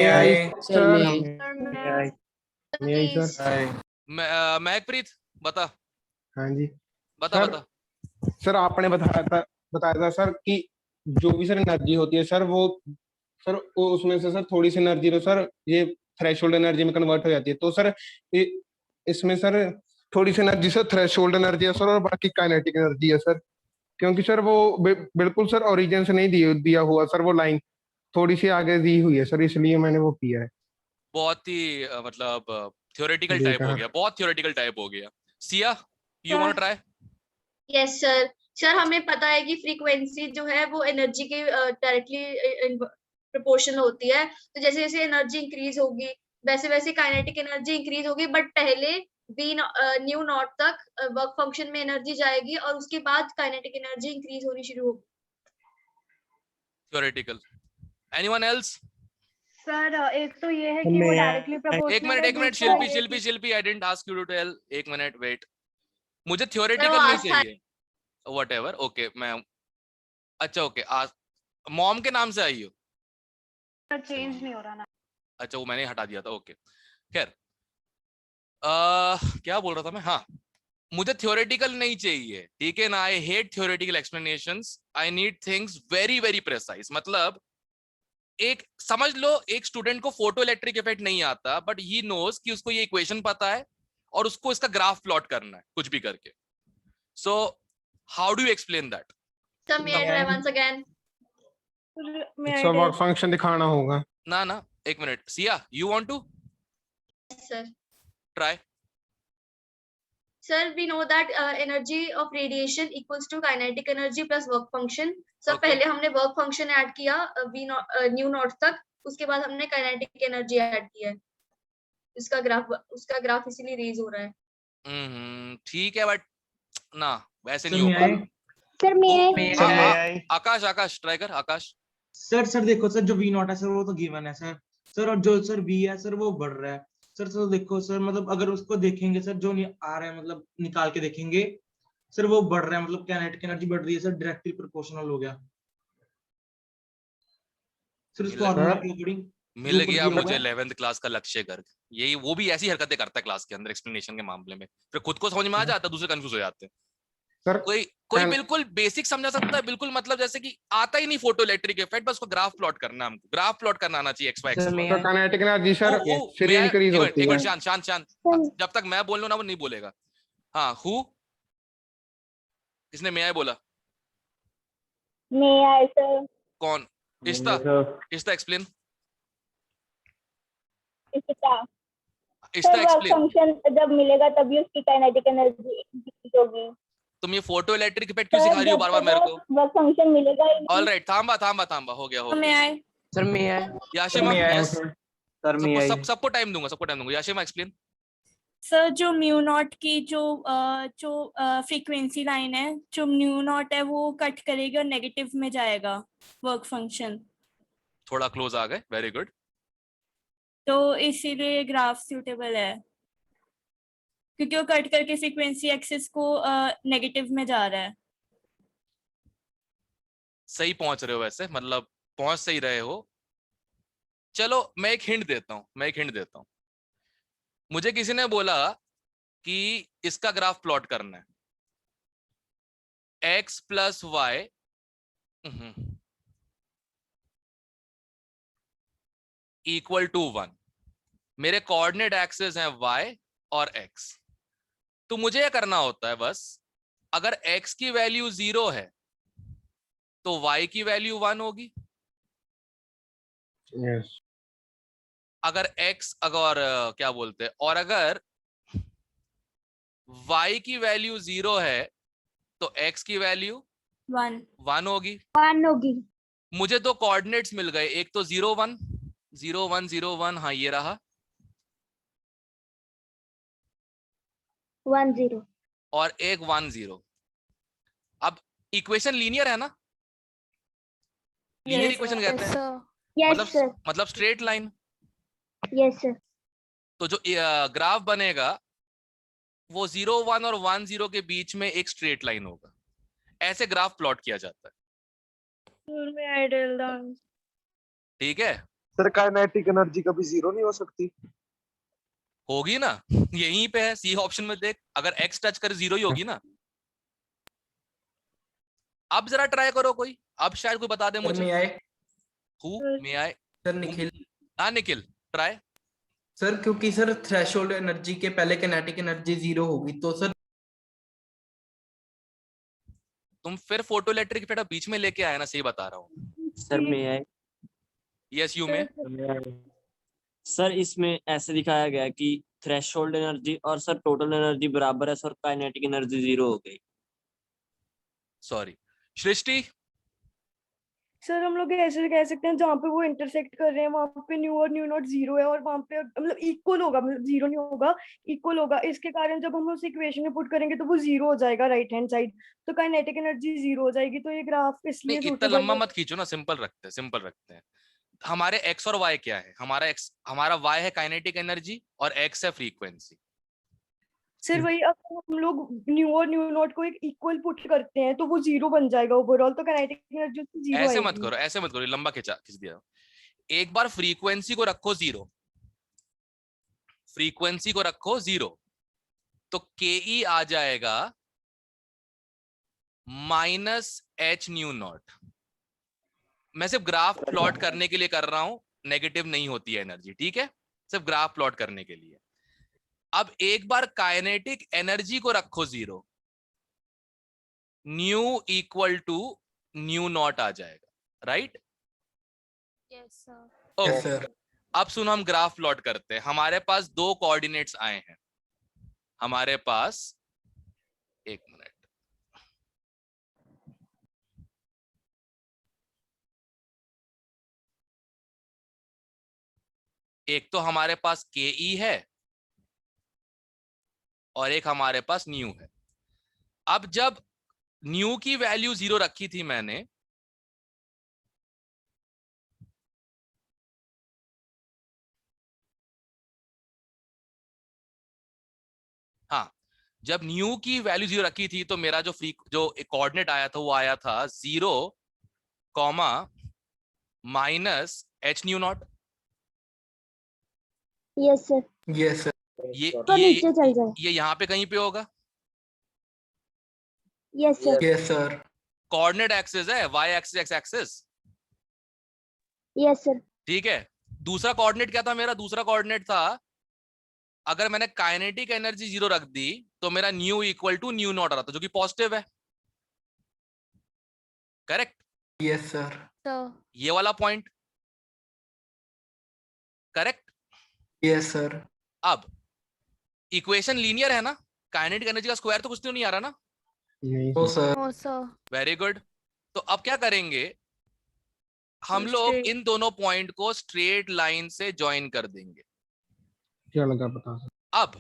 I sir. May I please sir. Mehakpreet बता हाँ जी बता सर। बता। सर आपने बताया था सर कि जो भी सर एनर्जी होती है सर वो सर वो उसमें से सर थोड़ी सी एनर्जी तो सर ये थ्रेशोल्ड एनर्जी में कन्वर्ट हो जाती है। तो सर इसमें सर थोड़ी सी एनर्जी सर थ्रेशोल्ड एनर्जी है सर और बाकी काइनेटिक एनर्जी है सर, क्योंकि सर वो बिल्कुल सर ओरिजिन से नहीं दिया हुआ सर, वो लाइन थोड़ी सी आगे दी हुई है सर, इसलिए मैंने वो किया है। बहुत ही मतलब थ्योरेटिकल टाइप देखा। हो गया, बहुत थ्योरेटिकल टाइप हो गया। Siya you want to try? Yes sir. Sir हमें पता है कि फ्रीक्वेंसी जो है वो एनर्जी के डायरेक्टली प्रोपोर्शनल होती है, तो जैसे जैसे एनर्जी इंक्रीज होगी वैसे वैसे काइनेटिक एनर्जी इंक्रीज होगी, बट पहले v न्यू नॉट तक वर्क फंक्शन में एनर्जी जाएगी और उसके बाद काइनेटिक एनर्जी इंक्रीज होनी शुरू होगी। थ्योरेटिकल। Anyone else? सर एक तो ये है कि वो डायरेक्टली प्रोपोर्शनल है। एक minute Shilpi I didn't ask you to tell. एक मिनट वेट, मुझे थ्योरेटिकल नहीं चाहिए। व्हाटएवर, ओके मैं, अच्छा ओके मॉम के नाम से आई हो? चेंज नहीं हो रहा ना। अच्छा वो मैंने हटा दिया था, ओके खैर। क्या बोल रहा था मैं? हाँ, मुझे थ्योरेटिकल नहीं चाहिए, ठीक है ना। I hate theoretical explanations, I need things very very precise. मतलब एक समझ लो, एक स्टूडेंट को फोटो इलेक्ट्रिक इफेक्ट नहीं आता, बट ही नोज कि उसको ये इक्वेशन पता है और उसको इसका ग्राफ प्लॉट करना है कुछ भी करके. So how do you explain that? Sir, may I try once again? इसका वर्क फंक्शन दिखाना होगा. ना एक minute. Siya, you want to Yes, sir. try? Sir, we know that energy of radiation equals to kinetic energy plus work function. Sir, Okay. पहले हमने work function add किया v naught nu naught तक, उसके बाद हमने kinetic energy ऐड किया है. उसका ग्राफ इसीलिए रेज हो रहा है. ठीक है, बट ना वैसे नहीं हो पाएगा. सर मैं आकाश ट्राई कर. आकाश सर देखो सर, जो V नॉट है सर वो तो गिवन है सर, और जो सर V है सर वो बढ़ रहा है सर देखो सर, मतलब अगर उसको देखेंगे सर, जो आ रहा है मतलब निकाल के देखेंगे सर, वो बढ़ रहा है, मतलब काइनेटिक एनर्जी बढ़ रही है सर, डायरेक्टली प्रोपोर्शनल हो गया सर. उस फॉर्मूला के अकॉर्डिंग मिल गया मुझे 11th क्लास का लक्ष्य गर्ग. यही वो भी ऐसी हरकतें करता है क्लास के अंदर एक्सप्लेनेशन के मामले में. फिर खुद को समझ में आ जाता है, दूसरे कंफ्यूज हो जाते हैं. सर कोई बिल्कुल बेसिक समझा सकता है, बिल्कुल मतलब जैसे कि आता ही नहीं फोटो इलेक्ट्रिक इफेक्ट, बस उसको ग्राफ प्लॉट करना है. हमको ग्राफ प्लॉट करना आना चाहिए एक्स वाई एक्स. तो काइनेटिक एनर्जी सर फिर इंक्रीज होती है. शांत. जब तक मैं बोल लूं ना वो नहीं बोलेगा. हाँ, हु किसने मैं आए बोला? मैं आए सर. कौन? इस्ता एक्सप्लेन. सर वर्क फंक्शन जब मिलेगा तभी उसकी काइनेटिक एनर्जी इंक्रीज होगी. तुम ये फोटो इलेक्ट्रिक इफेक्ट क्यों सिखा रही हो बार-बार मेरे को? वर्क फंक्शन मिलेगा ही नहीं. ऑलराइट, थांबा हो गया. मैं आए सर मैं आए. याशिमा, यस सर मैं आए. सबको टाइम दूंगा. Yashima explain. सर जो म्यू नॉट की जो फ्रीक्वेंसी लाइन है, जो म्यू नॉट है वो कट करेगी और नेगेटिव में जाएगा वर्क फंक्शन. थोड़ा क्लोज आ गए. Very good. तो इसीलिए ग्राफ सूटेबल है, क्योंकि वो कट करके फ्रीक्वेंसी एक्सिस को नेगेटिव में जा रहा है. सही पहुंच रहे हो वैसे, मतलब पहुंच सही रहे हो. चलो मैं एक हिंट देता हूं. मुझे किसी ने बोला कि इसका ग्राफ प्लॉट करना है, x plus Y equal to 1. मेरे कोऑर्डिनेट एक्सिस हैं y और x. तो मुझे यह करना होता है बस, अगर x की वैल्यू 0 है तो y की वैल्यू 1 होगी. यस. अगर x क्या बोलते हैं, और अगर y की वैल्यू 0 है तो x की वैल्यू 1 होगी. 1 होगी. मुझे दो कोऑर्डिनेट्स मिल गए, एक तो 0 1 0 1 0 1. हाँ ये रहा 1 0 और एक 1 0. अब इक्वेशन लीनियर है ना? लीनियर इक्वेशन कहते हैं. Yes sir. मतलब स्ट्रेट लाइन. Yes sir. तो जो ग्राफ बनेगा वो 0 1 और 1 0 के बीच में एक स्ट्रेट लाइन होगा. ऐसे ग्राफ प्लॉट किया जाता है. ठीक है सर. काइनेटिक एनर्जी कभी जीरो नहीं हो सकती? होगी ना, यहीं पे है सी ऑप्शन में देख. अगर x टच करे 0 ही होगी ना. अब जरा ट्राई करो कोई, अब शायद कोई बता दे मुझे. मैं आए सर निखिल. हाँ निखिल ट्राई. सर क्योंकि सर थ्रेशोल्ड एनर्जी के पहले काइनेटिक एनर्जी 0 होगी, तो सर तुम फिर फोटो इलेक्ट्रिक इफेक्ट बीच में लेके आए ना, सही बता रहा हूँ. सर मैं आए. यस यू में. सर इसमें ऐसे दिखाया गया है कि थ्रेशोल्ड एनर्जी और सर टोटल एनर्जी बराबर है सर, काइनेटिक एनर्जी 0 हो गई. सॉरी सृष्टि. सर हम लोग ऐसे कह सकते हैं जहाँ पे वो इंटरसेक्ट कर रहे हैं वहाँ पे न्यू और न्यू नॉट 0 है, और वहाँ पे मतलब इक्वल होगा, मतलब 0 नहीं होगा, इक्वल होगा. इसके कारण जब हम उस इक्वेशन में पुट करेंगे तो वो 0 हो जाएगा राइट हैंड साइड, तो काइनेटिक एनर्जी 0 हो जाएगी. तो ये ग्राफ इसलिए इतना लंबा मत खींचो ना, सिंपल रखते हैं. हमारे x और y क्या है? हमारा y है काइनेटिक एनर्जी और x है फ्रीक्वेंसी. सर वही अगर हम लोग न्यू और न्यू नॉट को एक इक्वल पुट करते हैं तो वो 0 बन जाएगा ओवरऑल, तो काइनेटिक एनर्जी 0 ऐसे मत करो, लंबा खींच दिया. एक बार फ्रीक्वेंसी को रखो 0, तो ke आ जाएगा -h न्यू नॉट. मैं सिर्फ ग्राफ प्लॉट करने के लिए कर रहा हूं, नेगेटिव नहीं होती है एनर्जी. ठीक है, सिर्फ ग्राफ प्लॉट करने के लिए. अब एक बार काइनेटिक एनर्जी को रखो 0, nu equal to nu naught आ जाएगा, right? Yes sir. Yes okay, sir. अब सुनो हम ग्राफ प्लॉट करते हैं। हमारे पास 2 कोऑर्डिनेट्स आए हैं, हमारे पास, एक मिनट, एक तो हमारे पास के ई है और एक हमारे पास न्यू है। अब जब न्यू की वैल्यू 0 रखी थी मैंने, हाँ, जब न्यू की वैल्यू 0 रखी थी तो मेरा जो कोऑर्डिनेट आया था वो आया था 0, minus H new not. Yes sir. Yes sir. ये तो नीचे चल जाए। ये यहाँ पे कहीं पे होगा। Yes sir. Yes sir. Coordinate axis है, Y axis X axis, yes sir. ठीक है। दूसरा कोऑर्डिनेट क्या था मेरा? दूसरा कोऑर्डिनेट था, अगर मैंने काइनेटिक एनर्जी 0 रख दी तो मेरा nu equal to nu naught आ रहा था, जो कि पॉजिटिव है, करेक्ट? Yes sir. तो ये वाला पॉइंट, करेक्ट? Yes sir. अब इक्वेशन लीनियर है ना, काइनेटिक एनर्जी का स्क्वायर तो कुछ तो नहीं आ रहा ना। Oh sir. No sir. Very good. तो अब क्या करेंगे, हम लोग Straight. इन दोनों पॉइंट को स्ट्रेट लाइन से ज्वाइन कर देंगे। क्या लगा पता सर? अब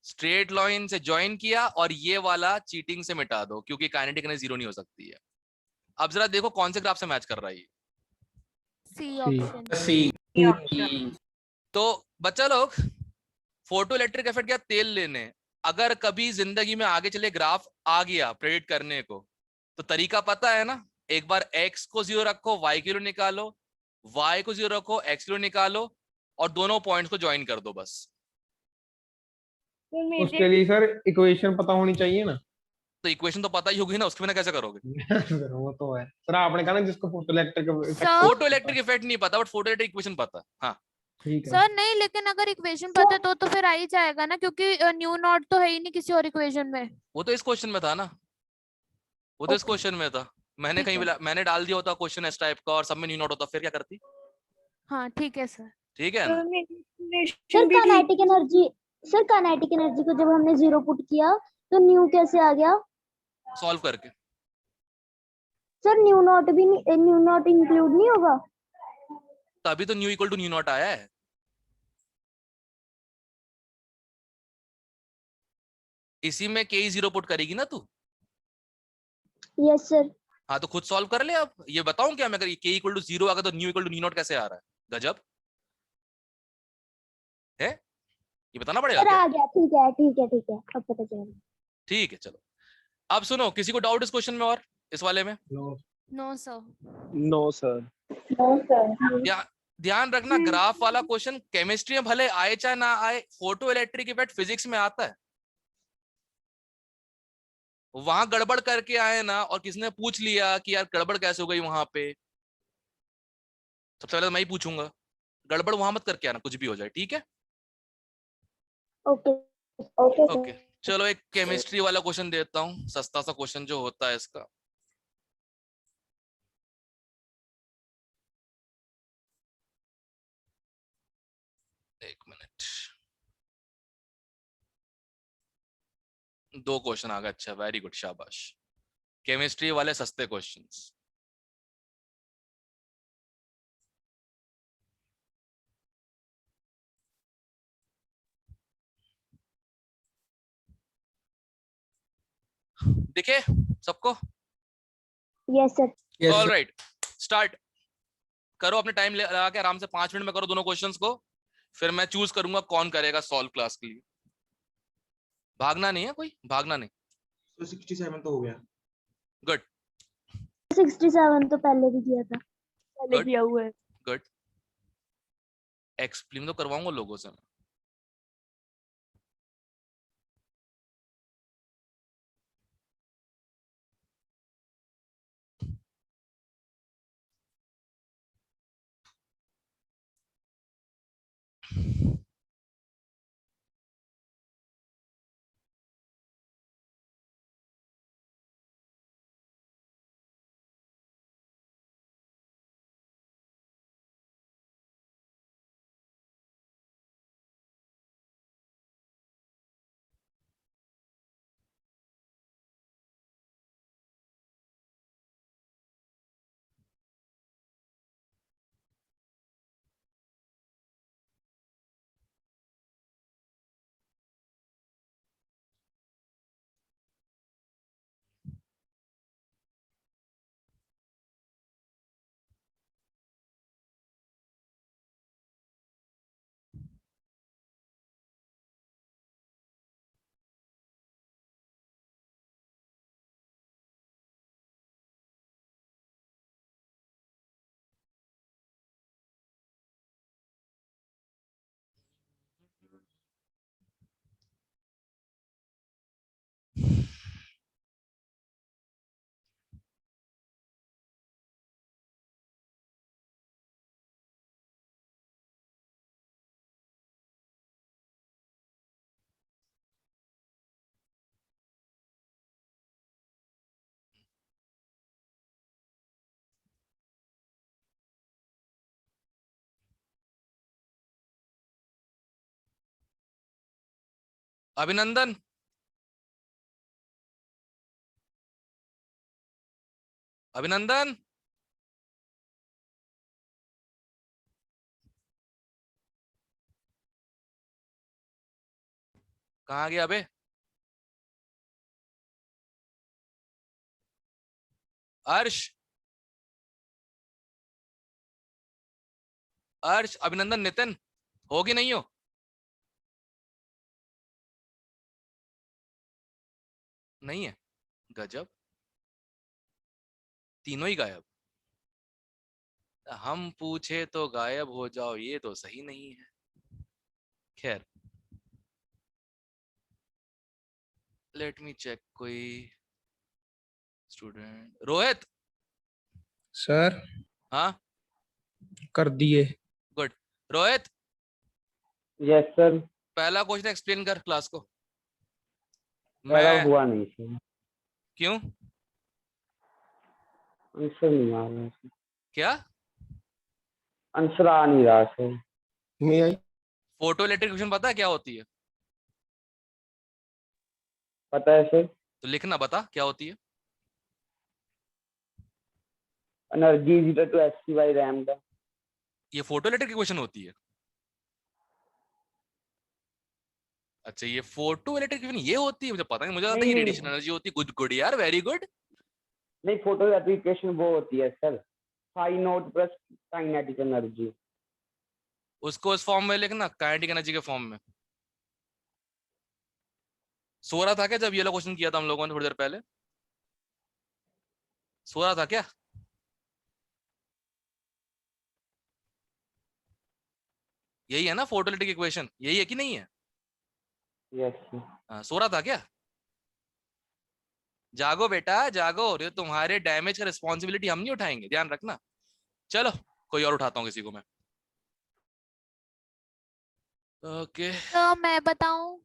स्ट्रेट लाइन से ज्वाइन किया और ये वाला चीटिंग से मिटा दो, क्योंकि काइनेटिक एनर्जी 0 नहीं हो सकती है। अब जरा देखो कौन से ग्राफ से मैच कर रहा है ये। C option. सी। तो बच्चा लोग, फोटो इलेक्ट्रिक इफेक्ट या तेल लेने, अगर कभी जिंदगी में आगे चले ग्राफ आ गया प्रेडिक्ट करने को, तो तरीका पता है ना। एक बार x को 0 रखो, y की वैल्यू निकालो, y को 0 रखो, x की वैल्यू निकालो, और दोनों पॉइंट्स को ज्वाइन कर दो बस। उसके लिए सर इक्वेशन पता होनी चाहिए ना। तो इक्वेशन तो पता ही होगी ना, उसके बिना कैसे करोगे? सर वो तो है सर, आपने कहा ना जिसको photo electric sir photo electric effect नहीं पता, बट फोटो इलेक्ट्रिक इक्वेशन पता है। हाँ, ठीक है सर नहीं, लेकिन अगर इक्वेशन पता है तो फिर आ ही जाएगा ना, क्योंकि न्यू नॉट तो है ही नहीं किसी और इक्वेशन में। वो तो इस क्वेश्चन में था ना, वो तो इस Okay. क्वेश्चन में था। मैंने ठीक कहीं है। मैंने डाल दिया होता क्वेश्चन इस टाइप का और सब में न्यू नॉट होता, फिर क्या करती? हाँ ठीक है सर। ठीक है ना? Sir kinetic energy, sir kinetic energy को जब हमने 0 पुट किया तो न्यू कैसे आ गया? सॉल्व करके। सर न्यू नॉट इंक्लूड नहीं होगा? तभी तो nu equal to nu nought आया है। इसी में के 0 पुट करेगी ना तू? Yes sir. हाँ, तो खुद सॉल्व कर ले। अब ये बताऊं क्या मैं, अगर के इक्वल टू 0 आ गया तो nu equal to nu nought कैसे आ रहा है? गजब है, ये बताना पड़ेगा सर क्या? आ गया, ठीक है ठीक है ठीक है, अब पता चला। ठीक है, चलो। अब सुनो, किसी को डाउट इस क्वेश्चन में और इस वाले में? No sir. No sir. No sir. ध्यान रखना, ग्राफ वाला क्वेश्चन केमिस्ट्री में भले आए चाहे ना आए, फोटो इलेक्ट्रिक इफेक्ट फिजिक्स में आता है। वहां गड़बड़ करके आए ना, और किसने पूछ लिया कि यार गड़बड़ कैसे हो गई वहां पे, सबसे पहले तो मैं ही पूछूंगा। गड़बड़ वहां मत करके आना, कुछ भी हो जाए, ठीक है? ओके ओके ओके, चलो एक केमिस्ट्री वाला क्वेश्चन देता हूँ, सस्ता सा क्वेश्चन जो होता है इसका। एक मिनट, 2 क्वेश्चन आ गए। अच्छा, वेरी गुड, शाबाश। केमिस्ट्री वाले सस्ते क्वेश्चंस। दिखे सबको? Yes sir. All right, start करो। अपने टाइम लगा के आराम से 5 मिनट में करो दोनों क्वेश्चंस को, फिर मैं चूज करूंगा कौन करेगा सॉल्व क्लास के लिए। भागना नहीं है, कोई भागना नहीं। तो 67 तो हो गया। गुड 67 तो पहले भी किया था। पहले किया हुआ है। गुड, एक्सप्लेन तो करवाऊंगा लोगों से मैं। अभिनंदन, अभिनंदन, कहाँ गया अबे? अर्श, अर्श, अभिनंदन, नितिन, हो कि नहीं हो? नहीं है, गजब, तीनों ही गायब। हम पूछे तो गायब हो जाओ, ये तो सही नहीं है। खैर, लेट मी चेक कोई स्टूडेंट। रोहित, सर हाँ कर दिए। गुड। Rohit, yes sir. पहला क्वेश्चन एक्सप्लेन कर क्लास को। पहला मैं हुआ नहीं सर, क्यों? आंसर नहीं आ रहा सर, क्या? आंसर आ नहीं रहा सर। मैं आई फोटो इलेक्ट्रिक इक्वेशन पता है क्या होती है? पता है सर। तो लिखना, बता क्या होती है। Energy is equal to H by lambda. ये फोटो इलेक्ट्रिक इक्वेशन होती है? अच्छा, ये फोटो इलेक्ट्रिक इक्वेशन ये होती है, मुझे पता नहीं, मुझे लगता है ये नहीं, रेडिएशन एनर्जी होती है। गुड गुड यार, वेरी गुड। नहीं, फोटो एप्लीकेशन वो होती है sir, phi nought plus kinetic energy. उसको इस फॉर्म में लिखना, काइनेटिक एनर्जी के फॉर्म में। सो रहा था क्या जब ये वाला क्वेश्चन किया था हम लोगों ने थोड़ी देर पहले? सो रहा था क्या? यही है ना फोटो इलेक्ट्रिक इक्वेशन, यही है कि नहीं है? Yes sir. हाँ, सो रहा था क्या? जागो बेटा जागो, ये तुम्हारे डैमेज का रिस्पॉन्सिबिलिटी हम नहीं उठाएंगे, ध्यान रखना। चलो कोई और उठाता हूँ किसी को मैं। ओके, तो मैं बताऊं?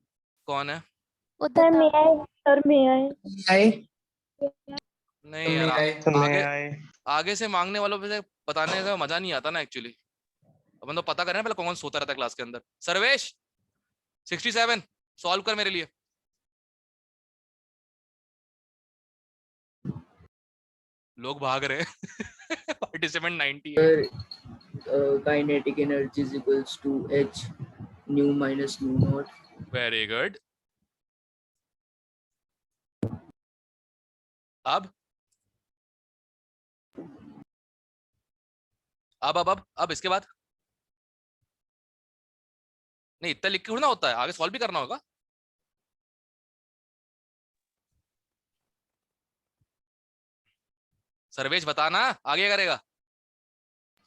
कौन है? सर मैं आए, सर मैं आए। आए नहीं यार, आगे आगे से मांगने वालों पे से बताने का मजा नहीं आता ना एक्चुअली। अपन तो पता करें ना पहले कौन सोता रहता है क्लास के अंदर। सर्वेश 67 सॉल्व कर मेरे लिए। लोग भाग रहे हैं। पार्टिसिपेंट 90 है। Kinetic energy is equals to h nu minus nu nought. Very good. अब इसके बाद नहीं, इतना लिख के थोड़ा होता है, आगे सॉल्व भी करना होगा। सर्वेश बताना आगे करेगा।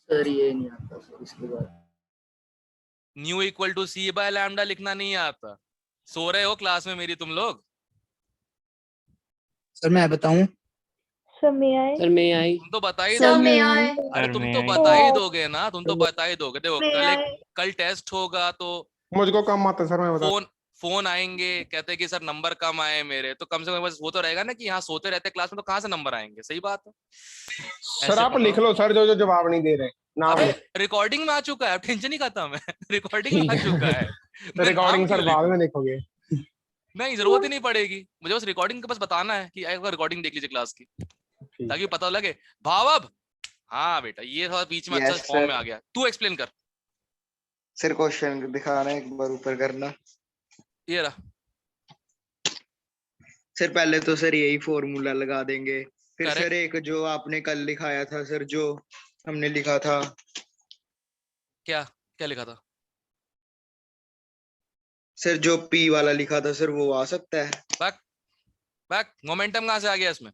सर ये नहीं आता सर, इसके बाद nu equal to C by lambda लिखना नहीं आता। सो रहे हो क्लास में मेरी तुम लोग? सर मैं बताऊं? सर मैं आए। सर मैं आई। तुम तो बता ही सर दोगे। मैं आए। अरे तुम तो बता ही दोगे ना, तुम तो बता ही दोगे। देखो मैं आए। कल टेस्ट होगा तो मुझको कम आता सर, मैं बता। फोन आएंगे, कहते हैं कि सर नंबर कम आए मेरे, तो कम से कम बस वो तो रहेगा ना कि यहाँ सोते रहते क्लास में, तो कहाँ से नंबर आएंगे? सही बात है। सर आप लिख लो सर, जो जो जवाब नहीं दे रहे नाम अबे रिकॉर्डिंग में आ चुका है, टेंशन ही खत्म है। रिकॉर्डिंग में आ चुका है। मैं रिकॉर्डिंग नाम सर क्यों बाद में लिखूं? लिखोगे। नहीं, जरूरत ही नहीं पड़ेगी मुझे, बस रिकॉर्डिंग का बस बताना है कि एक बार रिकॉर्डिंग देख लीजिए क्लास की, ताकि पता लगे। भाव हाँ बेटा, ये थोड़ा बीच में अच्छा फॉर्म में आ गया। तू एक्सप्लेन कर सर। क्वेश्चन दिखाना एक बार, ऊपर करना। ये रहा सर। पहले तो सर यही फॉर्मूला लगा देंगे, फिर Correct. सर एक जो आपने कल लिखाया था सर, जो हमने लिखा था, क्या क्या लिखा था सर जो P वाला लिखा था सर, वो आ सकता है? बैक मोमेंटम कहाँ से आ गया इसमें?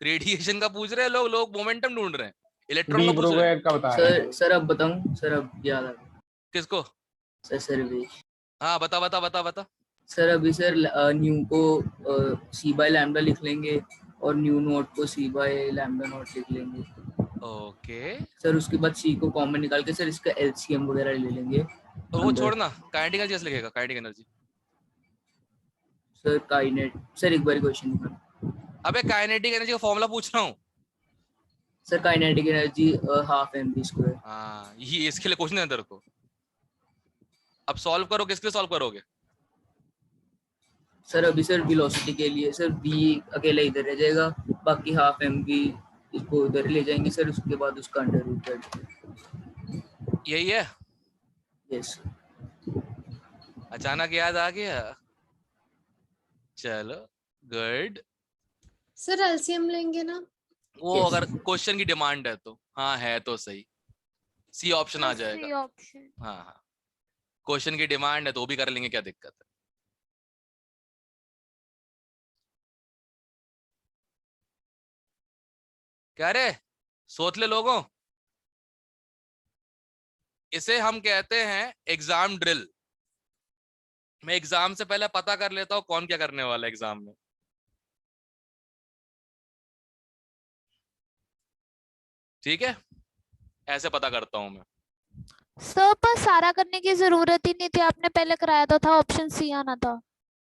रेडिएशन का पूछ रहे हैं लोग, लोग मोमेंटम ढूंढ रहे हैं, इलेक्ट्रॉन का पूछ रहे हैं। सर अब बताऊं? सर अब याद आ गया। किसको? सर सर्वेश। हाँ बता बता बता बता। सर अभी सर न्यू को सी बाय लैम्डा लिख लेंगे और न्यू नॉट को सी बाय लैम्डा नॉट लिख लेंगे। ओके सर उसके बाद सी को कॉमन निकाल के सर इसका एलसीएम वगैरह ले लेंगे। तो वो छोड़ना, काइनेटिक एनर्जी कैसे लिखेगा? काइनेटिक एनर्जी सर काइनेट, सर एक बार क्वेश्चन निकाल। अबे काइनेटिक एनर्जी का फॉर्मूला पूछ रहा हूँ। Sir kinetic energy half mv²। हाँ, ये इसके लिए क्वेश्चन है तेरे को। अब सॉल्व करो, किसके लिए सॉल्व करोगे? सर अभी सर वेलोसिटी के लिए सर v अकेला इधर रह जाएगा, बाकी हाफ mv इसको उधर ले जाएंगे सर, उसके बाद उसका अंडर रूट कर। यही है? यस। अचानक याद आ गया, चलो गुड। सर एलसीएम लेंगे ना? वो अगर क्वेश्चन की डिमांड है तो, हाँ है तो सही, सी ऑप्शन आ जाएगा। C option. हाँ हाँ, क्वेश्चन की डिमांड है तो भी कर लेंगे, क्या दिक्कत है? क्या रे सोचले लोगों, इसे हम कहते हैं एग्जाम ड्रिल। मैं एग्जाम से पहले पता कर लेता हूं कौन क्या करने वाला है एग्जाम में। ठीक है, ऐसे पता करता हूं मैं। सर पर सारा करने की जरूरत ही नहीं थी, आपने पहले कराया तो था, ऑप्शन सी आना था।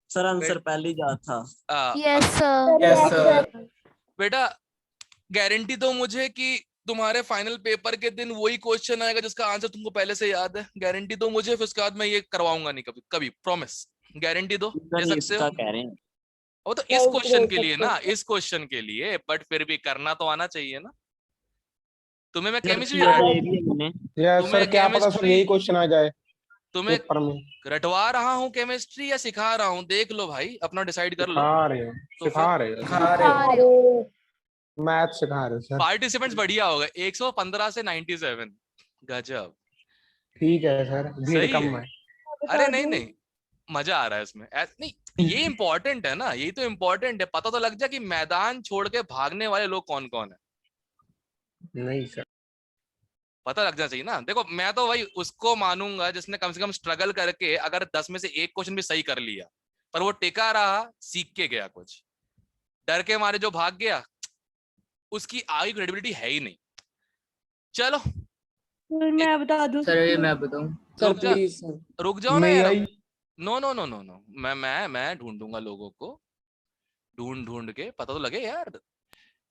सर आंसर पहले ही जा था। Yes sir. Yes sir. बेटा गारंटी दो मुझे कि तुम्हारे फाइनल पेपर के दिन वही क्वेश्चन आएगा जिसका आंसर तुमको पहले से याद है। गारंटी दो मुझे, फिर उसके बाद मैं ये करवाऊंगा नहीं कभी कभी, प्रॉमिस। गारंटी दो, दे सकते हो? कह रहे हैं वो तो इस क्वेश्चन के लिए ना, इस क्वेश्चन के लिए, बट फिर भी करना तो आना चाहिए ना। तुम्हें मैं केमिस्ट्री यस सर, क्या पता सर यही क्वेश्चन आ जाए तुम्हें पेपर में। रटवा रहा हूँ केमिस्ट्री या सिखा रहा हूँ, देख लो भाई, अपना डिसाइड कर लो। सिखा रहे हो, तो सिखा रहे हो, मैथ सिखा रहे हो सर। पार्टिसिपेंट्स बढ़िया हो गए, 115 से 97, गजब। ठीक है सर, भीड़ सही कम है। है। अरे नहीं नहीं, मजा आ रहा है इसमें। नहीं, ये इम्पोर्टेंट है ना, यही तो इम्पोर्टेंट है, पता तो लग जाए कि मैदान छोड़ के भागने वाले लोग कौन कौन है। नहीं सर, पता लग जाना चाहिए ना। देखो मैं तो भाई उसको मानूंगा जिसने कम से कम स्ट्रगल करके अगर 10 में से एक क्वेश्चन भी सही कर लिया, पर वो टिका रहा, सीख के गया, कुछ डर के मारे जो भाग गया, उसकी आगे क्रेडिबिलिटी है ही नहीं। चलो मैं बता दूं सर, ये मैं बताऊं रुक जाओ ना मैं यार। I know no no no no, मैं ढूंढूंगा लोगों को, ढूंढ के पता तो लगे यार।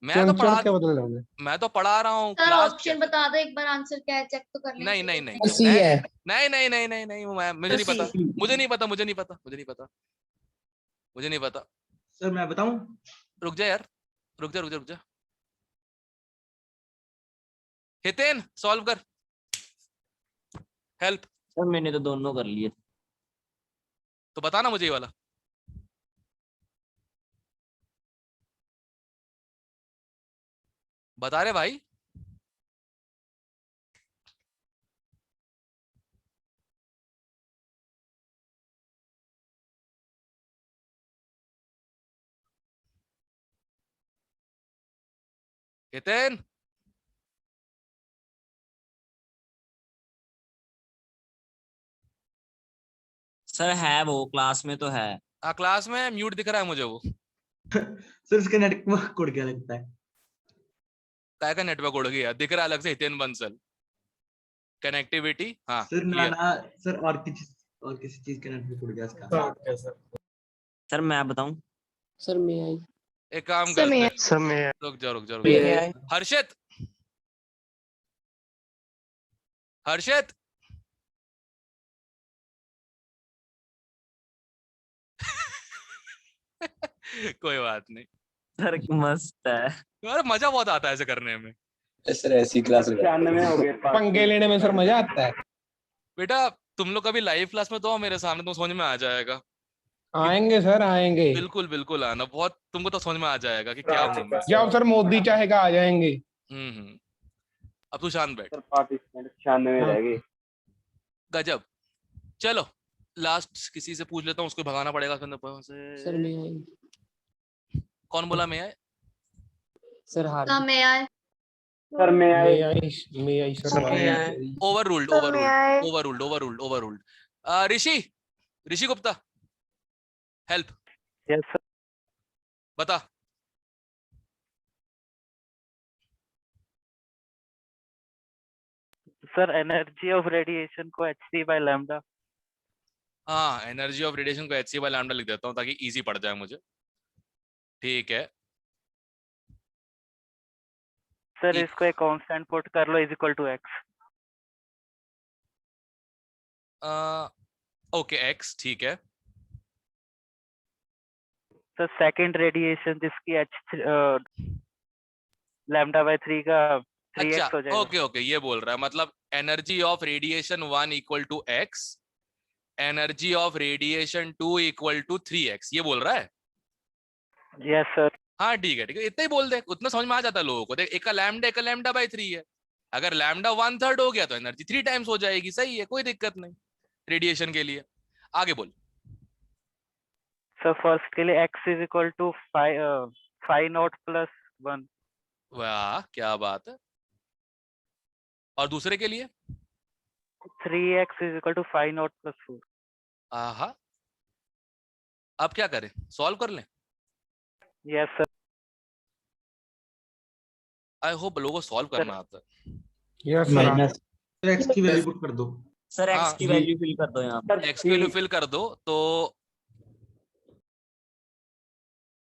मैं तो पढ़ा, क्या बदल जाओगे? मैं तो पढ़ा रहा हूँ सर क्लास। ऑप्शन बता दो एक बार, आंसर क्या है चेक तो कर लेंगे। नहीं नहीं नहीं सी है। नहीं नहीं नहीं नहीं नहीं, मुझे नहीं पता, मुझे नहीं पता, मुझे नहीं पता, मुझे नहीं पता, मुझे नहीं पता। सर मैं बताऊं? रुक जा यार, रुक जा रुक जा रुक जा। हितेन सॉल्व कर, हेल्प। सर मैंने तो दोनों कर लिए। तो बताना मुझे ये वाला। बता रहे भाई। हितेन सर है वो क्लास में तो है। क्लास में म्यूट दिख रहा है मुझे वो। सर इसका नेटवर्क उड़ गया लगता है। काय का नेटवर्क उड़ गया, दिख रहा है अलग से हितेन बंसल। कनेक्टिविटी हाँ सर ना clear। ना सर, और किसी चीज का नेटवर्क उड़ गया इसका। सर मैं बताऊं? सर मैं आई एक काम करते हैं, समय रुक जा रुक जा रुक जा। हर्षित, हर्षित कोई बात नहीं सर मस्त है यार, मजा बहुत आता है ऐसे करने में। सर ऐसी क्लास 96 हो गए। पंगे लेने में सर मजा आता है। बेटा तुम लोग कभी लाइव क्लास में तो आओ मेरे सामने, तुम समझ में आ जाएगा। आएंगे सर, आएंगे। बिल्कुल बिल्कुल आना, बहुत तुमको तो समझ में आ जाएगा कि क्या हूँ मैं। जब सर मोदी चाहेगा आ जाएंगे। अब तू शांत बैठ। सर पार्टिसिपेंट 96 रह गए। गजब। चलो लास्ट किसी से पूछ लेता हूँ, उसको भगाना पड़ेगा से। सर मैं आई। कौन बोला मैं आए? सर हार हाँ मैं आए। सर मैं आई। मैं आई sir. Overruled overruled overruled overruled overruled. Rishi Gupta help. Yes sir. बता। सर एनर्जी ऑफ रेडिएशन को hc/λ। हाँ, एनर्जी ऑफ रेडिएशन को hc/λ लिख देता हूँ ताकि इजी पड़ जाए मुझे। ठीक है, सर ठीक। इसको एक कांस्टेंट पुट कर लो is equal to X. Okay X ठीक है। सर सेकंड रेडिएशन जिसकी एच लैम्डा बाय 3 का 3x अच्छा हो जाएगा। ओके ओके ये बोल रहा है मतलब energy of radiation 1 equal to एक्स, energy of radiation 2 equal to 3x, ये बोल रहा है। Yes sir. हाँ ठीक है इतना ही बोल दे, उतना समझ में आ जाता है लोगों को। देख एक का लैम्डा बाय 3 है, अगर लैम्डा 1/3 हो गया तो एनर्जी 3 टाइम्स हो जाएगी। सही है, कोई दिक्कत नहीं रेडिएशन के लिए। आगे बोल। सर फर्स्ट के लिए x is equal to 5 nought plus 1। वाह क्या बात है। और दूसरे के लिए 3x is equal to 5 nought plus 4। आहा, अब क्या करें, सॉल्व कर लें। Yes sir. आई होप लोगों को सॉल्व करना आता है। यस माइनस x की वैल्यू पुट कर दो। सर हाँ, x की वैल्यू फिल कर दो यहाँ पे। एक्स की वैल्यू फिल कर दो तो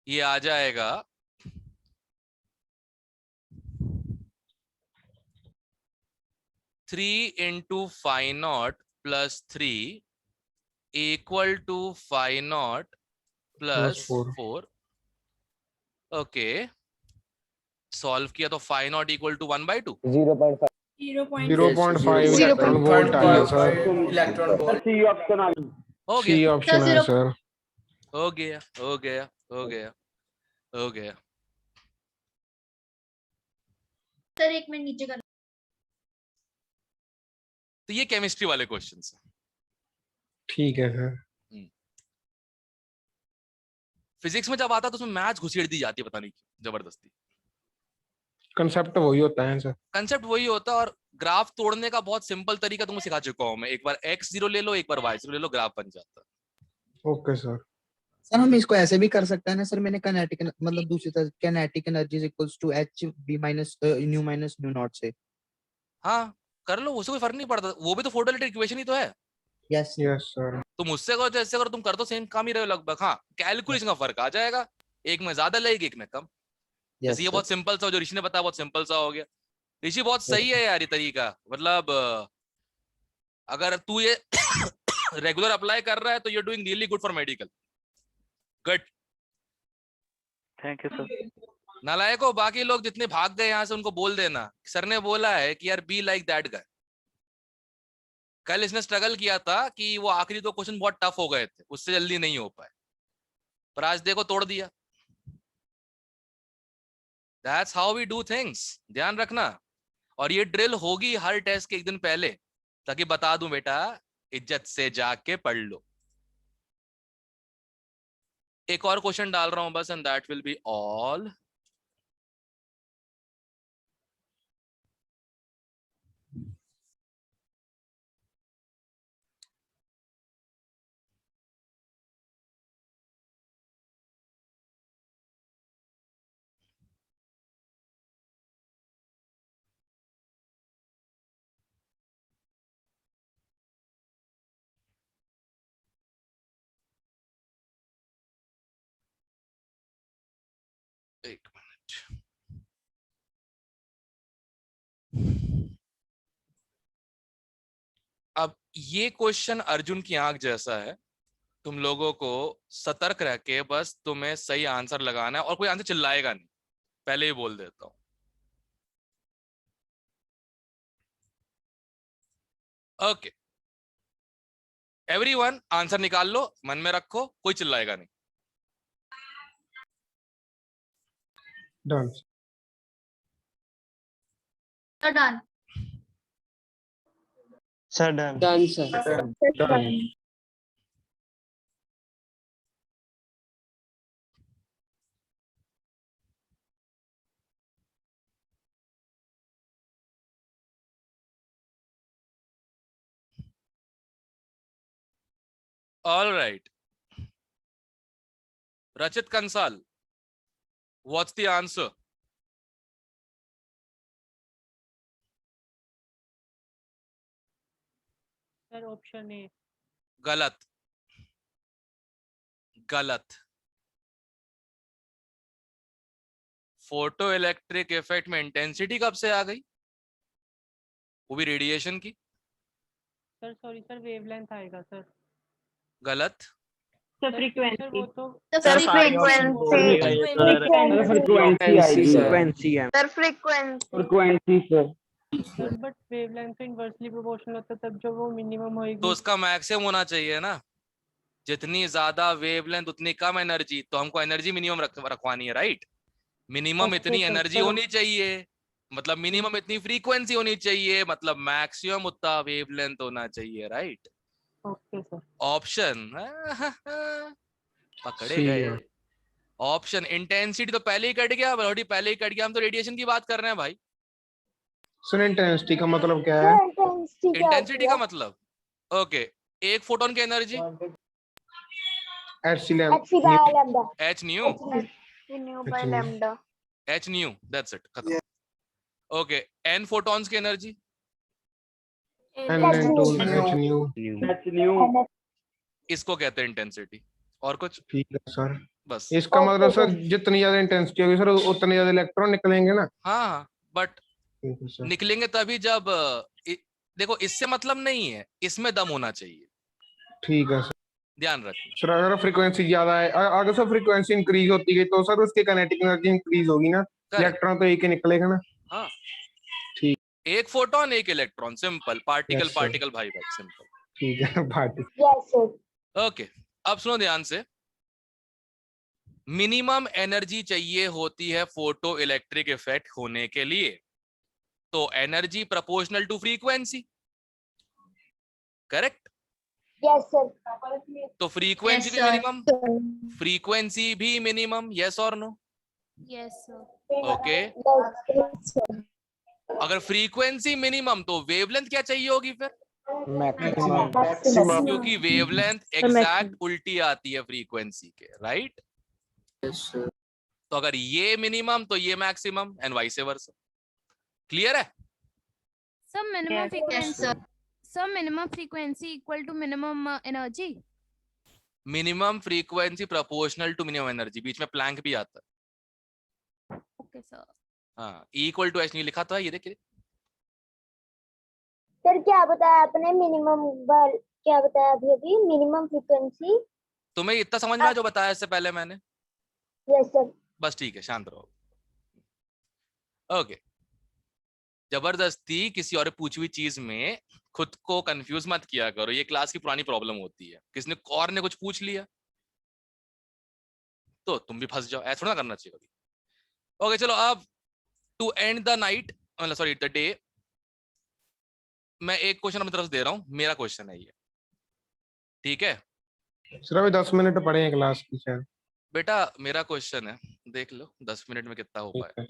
ये आ जाएगा 3 into phi naught plus 3 equal to phi naught plus 4। Okay solve किया तो phi naught equal to 1/2। 0.5 0.5 electron volt आ गया sir. Electron volt. C option आ हो सी गया ऑप्शन है सर। हो गया हो गया हो गया हो गया। सर एक मिनट नीचे करना। तो ये केमिस्ट्री वाले क्वेश्चंस हैं। ठीक है सर। फिजिक्स में जब आता है तो उसमें मैथ्स घुसेड़ दी जाती है, पता नहीं क्यों जबरदस्ती। कंसेप्ट वही होता है सर। कंसेप्ट वही होता है और ग्राफ तोड़ने का बहुत सिंपल तरीका तुमको सिखा चुका हूं मैं। एक बार x0 ले लो, एक बार y0 ले लो, ग्राफ बन जाता है। Okay sir. सर हम इसको ऐसे भी कर सकते हैं ना सर, मैंने काइनेटिक मतलब दूसरी तरह kinetic energy is equals to h v minus nu nought से। हाँ कर लो, उससे कोई फर्क नहीं पड़ता, वो भी तो फोटो इलेक्ट्रिक इक्वेशन ही तो है। Yes yes sir. तुम उससे करो जैसे करो, तुम कर दो सेम काम ही रहे हो लगभग। हाँ कैलकुलेशन का फर्क आ जाएगा, एक में ज्यादा लगेगी एक में कम। जैसे ये बहुत सिंपल सा, जो ऋषि ने बताया बहुत सिंपल सा हो गया। ऋषि बहुत सही है यार ये तरीका, मतलब अगर तू ये रेगुलर अप्लाई कर रहा है तो you are doing really good for medical. Good, thank you sir. नालायको बाकी लोग जितने भाग गए यहाँ से उनको बोल देना सर ने बोला है कि यार बी लाइक दैट गाय। कल इसने स्ट्रगल किया था कि वो आखिरी 2 क्वेश्चन बहुत टफ हो गए थे, उससे जल्दी नहीं हो पाए, पर आज देखो तोड़ दिया। That's how we do things, ध्यान रखना। और ये ड्रिल होगी हर टेस्ट के एक दिन पहले, ताकि बता दूं बेटा इज्जत से जाके पढ़ लो। एक और क्वेश्चन डाल रहा हूं बस, and that will be all. एक मिनट, अब ये क्वेश्चन अर्जुन की आंख जैसा है। तुम लोगों को सतर्क रह के बस तुम्हें सही आंसर लगाना है, और कोई आंसर चिल्लाएगा नहीं, पहले ही बोल देता हूं। ओके एवरीवन आंसर निकाल लो, मन में रखो, कोई चिल्लाएगा नहीं। Done done sir done. Done sir. Done. All right. Rachit Kansal, what's the answer? Sir option A. गलत, गलत। फोटो इलेक्ट्रिक इफेक्ट में इंटेंसिटी कब से आ गई? वो भी रेडिएशन की। सर सॉरी सर वेवलेंथ आएगा सर। गलत। सर फ्रीक्वेंसी वो तो sir frequency sir sir but wavelength से इनवर्सली प्रोपोर्शनल होता है तब जब वो मिनिमम होएगी। तो उसका मैक्सिमम होना चाहिए ना, जितनी ज्यादा वेवलेंथ उतनी कम एनर्जी, तो हमको एनर्जी मिनिमम रखवानी है, राइट? मिनिमम इतनी एनर्जी होनी चाहिए, मतलब मिनिमम इतनी फ्रीक्वेंसी होनी चाहिए, मतलब मैक्सिमम उतना वेवलेंथ होना चाहिए, राइट? Okay sir. ऑप्शन पकड़े सही गए। है। ऑप्शन इंटेंसिटी तो पहले ही कट गया, वेलोसिटी पहले ही कट गया, हम तो रेडिएशन की बात कर रहे हैं भाई। सर इंटेंसिटी का मतलब क्या है? इंटेंसिटी का मतलब ओके, एक फोटोन की energy H new by lambda. H new, that's it, खत्म। ओके, एन फोटॉन्स की एनर्जी इसको कहते हैं इंटेंसिटी। और कुछ? ठीक है सर। बस इसका मतलब सर जितनी ज्यादा इंटेंसिटी होगी सर उतने ज्यादा इलेक्ट्रॉन निकलेंगे ना? हाँ, बट ठीक है सर। निकलेंगे तभी जब देखो इससे मतलब नहीं है, इसमें दम होना चाहिए, ठीक है सर। ध्यान रखना। सर अगर फ्रीक्वेंसी ज्यादा है, अगर सर फ्रीक्वेंसी इंक्रीज होती गई तो सर उसकी काइनेटिक एनर्जी इंक्रीज होगी ना? इलेक्ट्रॉन तो एक ही निकलेगा ना? हाँ, ठीक। एक फोटोन एक electron, simple. Particle Yes, sir. Particle भाई भाई, सिंपल। ठीक है पार्टी। ओके, अब सुनो ध्यान से। मिनिमम एनर्जी चाहिए होती है फोटो इलेक्ट्रिक इफेक्ट होने के लिए, तो energy proportional to frequency, correct? Yes sir. तो फ्रीक्वेंसी भी मिनिमम, फ्रीक्वेंसी भी मिनिमम, यस और नो? Yes sir. ओके, अगर फ्रीक्वेंसी मिनिमम तो वेवलेंथ क्या चाहिए होगी फिर? मैक्सिमम। क्योंकि वेवलेंथ एग्जैक्ट उल्टी आती है फ्रीक्वेंसी के, राइट? तो अगर ये मिनिमम तो ये maximum, and vice versa. Clear है? Sir minimum frequency, sir minimum frequency equal to minimum energy. Minimum frequency proportional to minimum energy, बीच में प्लैंक भी आता है। Okay sir. हाँ, इक्वल टू एच नहीं लिखा था, ये देखिए। सर क्या बताया आपने? मिनिमम क्या बताया अभी अभी? Minimum frequency. तुम्हें इतना समझ में आया जो बताया इससे पहले मैंने? Yes sir. बस ठीक है, शांत रहो। ओके, जबरदस्ती किसी और पूछी हुई चीज में खुद को कंफ्यूज मत किया करो, ये क्लास की पुरानी प्रॉब्लम होती है। किसने और ने कुछ पूछ लिया तो तुम भी फंस जाओ, ऐसा थोड़ा करना चाहिए कभी। ओके चलो, अब टू एंड द नाइट, मतलब सॉरी द डे, मैं एक क्वेश्चन अपनी तरफ से दे रहा हूं, मेरा क्वेश्चन है ये, ठीक है? सर अभी 10 मिनट पड़े हैं क्लास की शायद। बेटा मेरा क्वेश्चन है, देख लो 10 मिनट में कितना हो पाए।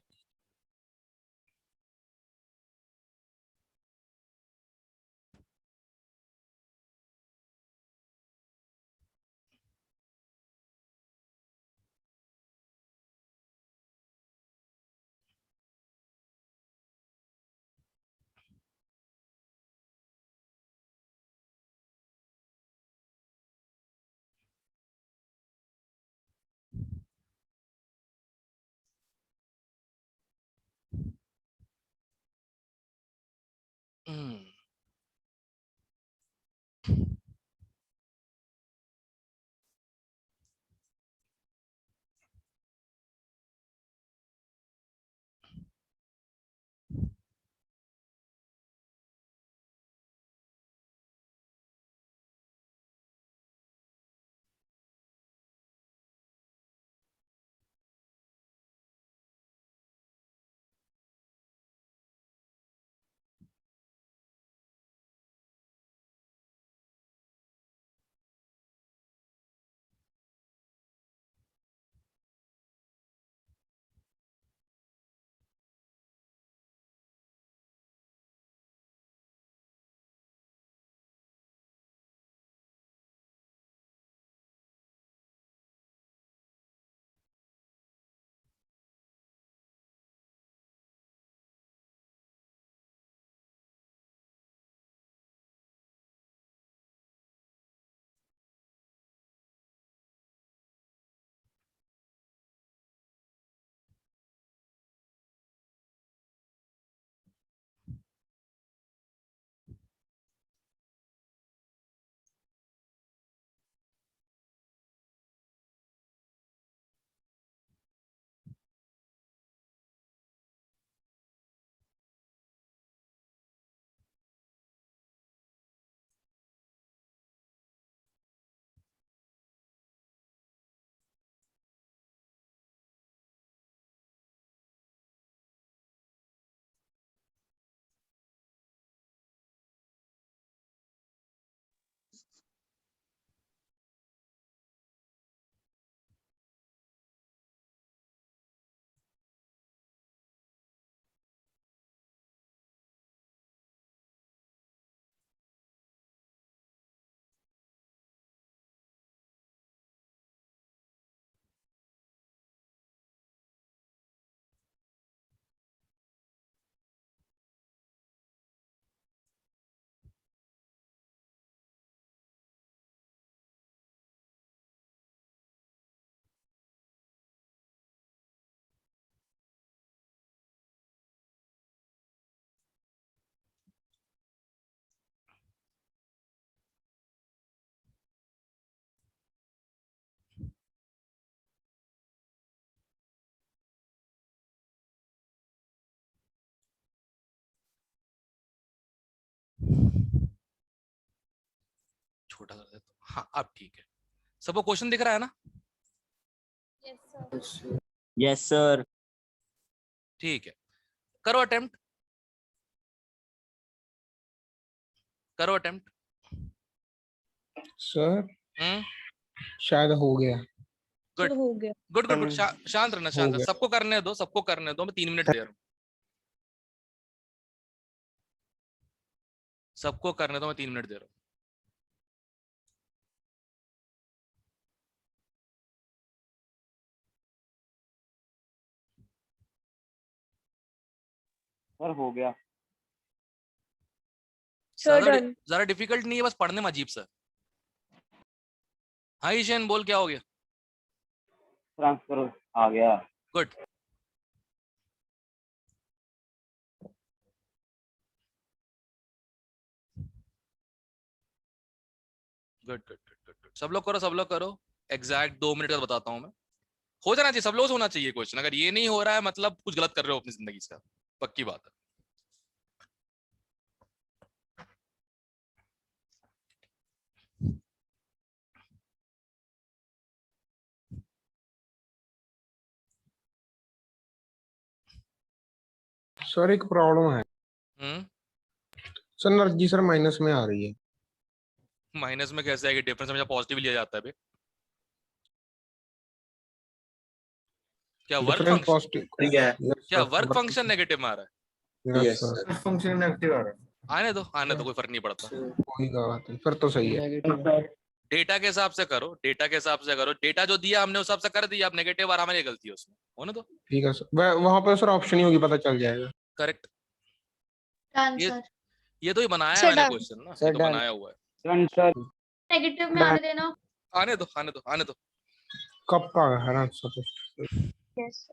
छोटा कर देता हूँ। हाँ अब ठीक है, सबको क्वेश्चन दिख रहा है ना? Yes sir. ठीक है, करो अटेम्प्ट, करो अटेम्प्ट। सर शायद हो गया। गुड हो गया। गुड गुड गुड, शांत रहना, शांत रहना, गया। सबको करने दो, सबको करने दो, मैं 3 मिनट दे रहा हूँ, सबको करने दो, मैं 3 मिनट दे रहा हूँ। सर हो गया। ज्यादा डिफिकल्ट नहीं है, बस पढ़ने में अजीब सा। हाँ ईशेन बोल, क्या हो गया? ट्रांसफर आ गया। Good, good good good good good, सब लोग करो, सब लोग करो। एग्जैक्ट 2 मिनट का बताता हूँ मैं। हो जाना चाहिए, सब लोग से होना चाहिए क्वेश्चन। अगर ये नहीं हो रहा है मतलब कुछ गलत कर रहे हो अपनी जिंदगी से, पक्की बात है। सर एक प्रॉब्लम है सर, एनर्जी सर माइनस में आ रही है। माइनस में कैसे आएगी? डिफरेंस हमेशा पॉजिटिव लिया जाता है बे। क्या वर्क डिफरेंस फंक्शन, पॉजिटिव, क्या वर्क फंक्शन नेगेटिव में आ रहा है? यस सर, फंक्शन नेगेटिव आ रहा है। आने दो, आने दो, कोई फर्क नहीं पड़ता। कोई बात नहीं, फिर तो सही है। डेटा के हिसाब से करो, डेटा के हिसाब से करो, डेटा जो दिया हमने उस हिसाब से कर दिया। अब नेगेटिव आ रहा, हमारी गलती है उसमें, होने दो। ठीक है सर, वहां पर सर ऑप्शन ही होगी, पता चल जाएगा। करेक्ट, आंसर ये तो ही बनाया है सर मैंने done। क्वेश्चन ना, ये तो बनाया हुआ है। नेगेटिव में आने देना। आने दो, आने दो, आने दो। कब का है आंसर? यस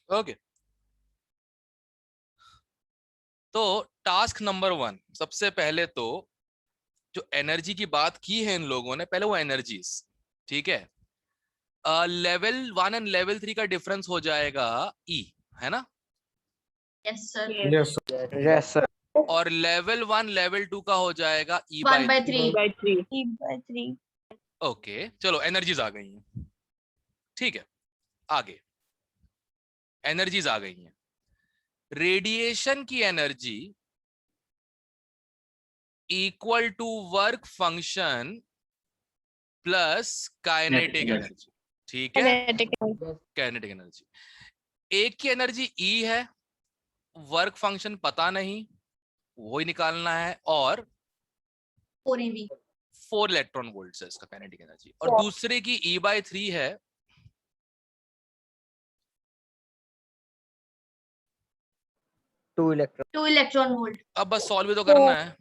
ओके, तो टास्क नंबर 1, सबसे पहले तो जो एनर्जी की बात की है इन लोगों ने, पहले वो एनर्जीज, ठीक है। लेवल 1 एंड लेवल 3 का डिफरेंस हो जाएगा ई, है ना? Yes sir yes sir. और लेवल 1 लेवल 2 का हो जाएगा ई 1 by 3। 3 ओके चलो, एनर्जीज आ गई हैं, ठीक है। आगे एनर्जीज आ गई हैं। रेडिएशन की energy equal to work function plus kinetic energy, ठीक है। काइनेटिक एनर्जी, एक की एनर्जी ई है, वर्क फंक्शन पता नहीं, वही निकालना है, और 4 इलेक्ट्रॉन वोल्ट है इसका काइनेटिक एनर्जी। और दूसरे की E/3 है, टू इलेक्ट्रॉन वोल्ट। अब बस सॉल्व भी तो करना है,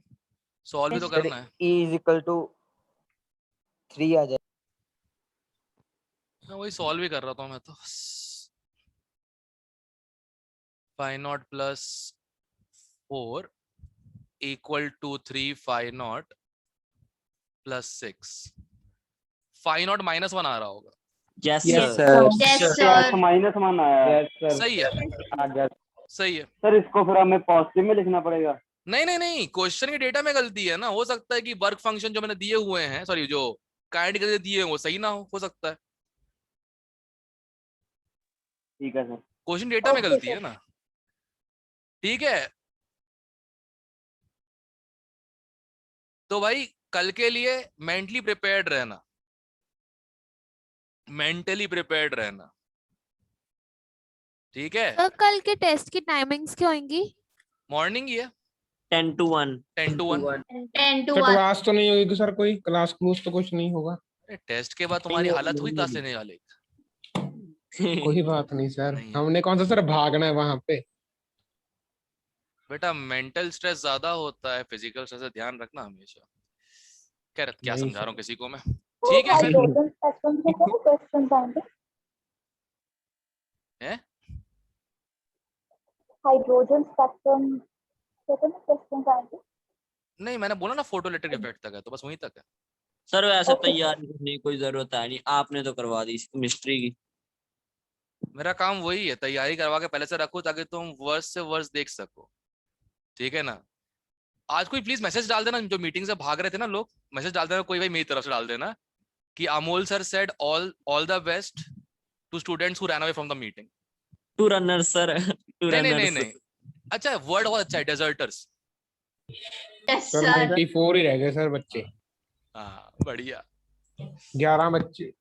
सॉल्व भी तो करना है। E = 3 आ जाए। मैं वही सॉल्व ही कर रहा था मैं तो। 5 प्लस 4 इक्वल टू 3 5 प्लस 6। 5 -1 आ रहा होगा। Yes yes sir. सर। -1 आया। सही है, आ गया। सही है। सर इसको फिर हमें पॉजिटिव में लिखना पड़ेगा। नहीं नहीं नहीं, क्वेश्चन के डेटा में गलती है ना। हो सकता है कि वर्क फंक्शन जो मैंने दिए हुए हैं, सॉरी जो काइनेटिक दिए हैं वो सही ना हो सकता है। ठीक है सर। क्वेश्चन डेटा में गलती है ना, ठीक है। तो भाई कल के लिए मेंटली प्रिपेयर्ड रहना, मेंटली प्रिपेयर्ड रहना, ठीक है। तो कल के टेस्ट की टाइमिंग्स क्या होंगी? मॉर्निंग ही है, 10 to 1। 10 to 1। 10 to तो 1 क्लास तो नहीं होगी सर, कोई क्लास क्लूस तो कुछ नहीं होगा? टेस्ट के बाद तुम्हारी हालत हुई क्लास लेने वाले। कोई बात नहीं सर, नहीं। हमने कौन सा सर भागना है वहां पे। बेटा मेंटल स्ट्रेस ज्यादा होता है, फिजिकल स्ट्रेस से ध्यान रखना हमेशा। क्या नहीं समझा रहा हूँ सर। किसी को मैं, ठीक है फिर। हाइड्रोजन स्पेक्ट्रम से क्या क्वेश्चन आएंगे? हैं? हाइड्रोजन स्पेक्ट्रम से क्या क्वेश्चन आएंगे? नहीं मैंने बोला ना फोटो इलेक्ट्रिक इफेक्ट तक है, तो बस वहीं तक है। सर वैसे तैयारी करने की कोई जरूरत है नहीं, आपने तो करवा दी केमिस्ट्री की। मेरा काम वही है, तैयारी करवा के पहले से रखो ताकि तुम वर्ष से वर्ष देख सको, ठीक है ना। आज कोई प्लीज मैसेज डाल देना, जो मीटिंग से भाग रहे थे ना लोग, मैसेज डाल देना कोई भाई, मेरी तरफ से डाल देना कि Amol sir said all the best to students who ran away from the meeting. Two runners sir, two नहीं नहीं नहीं रनर्स। नहीं, अच्छा वर्ड बहुत अच्छा है, डेजर्टर्स। यस सर सर 94 ही रह गए सर बच्चे, हाँ बढ़िया। 11 बच्चे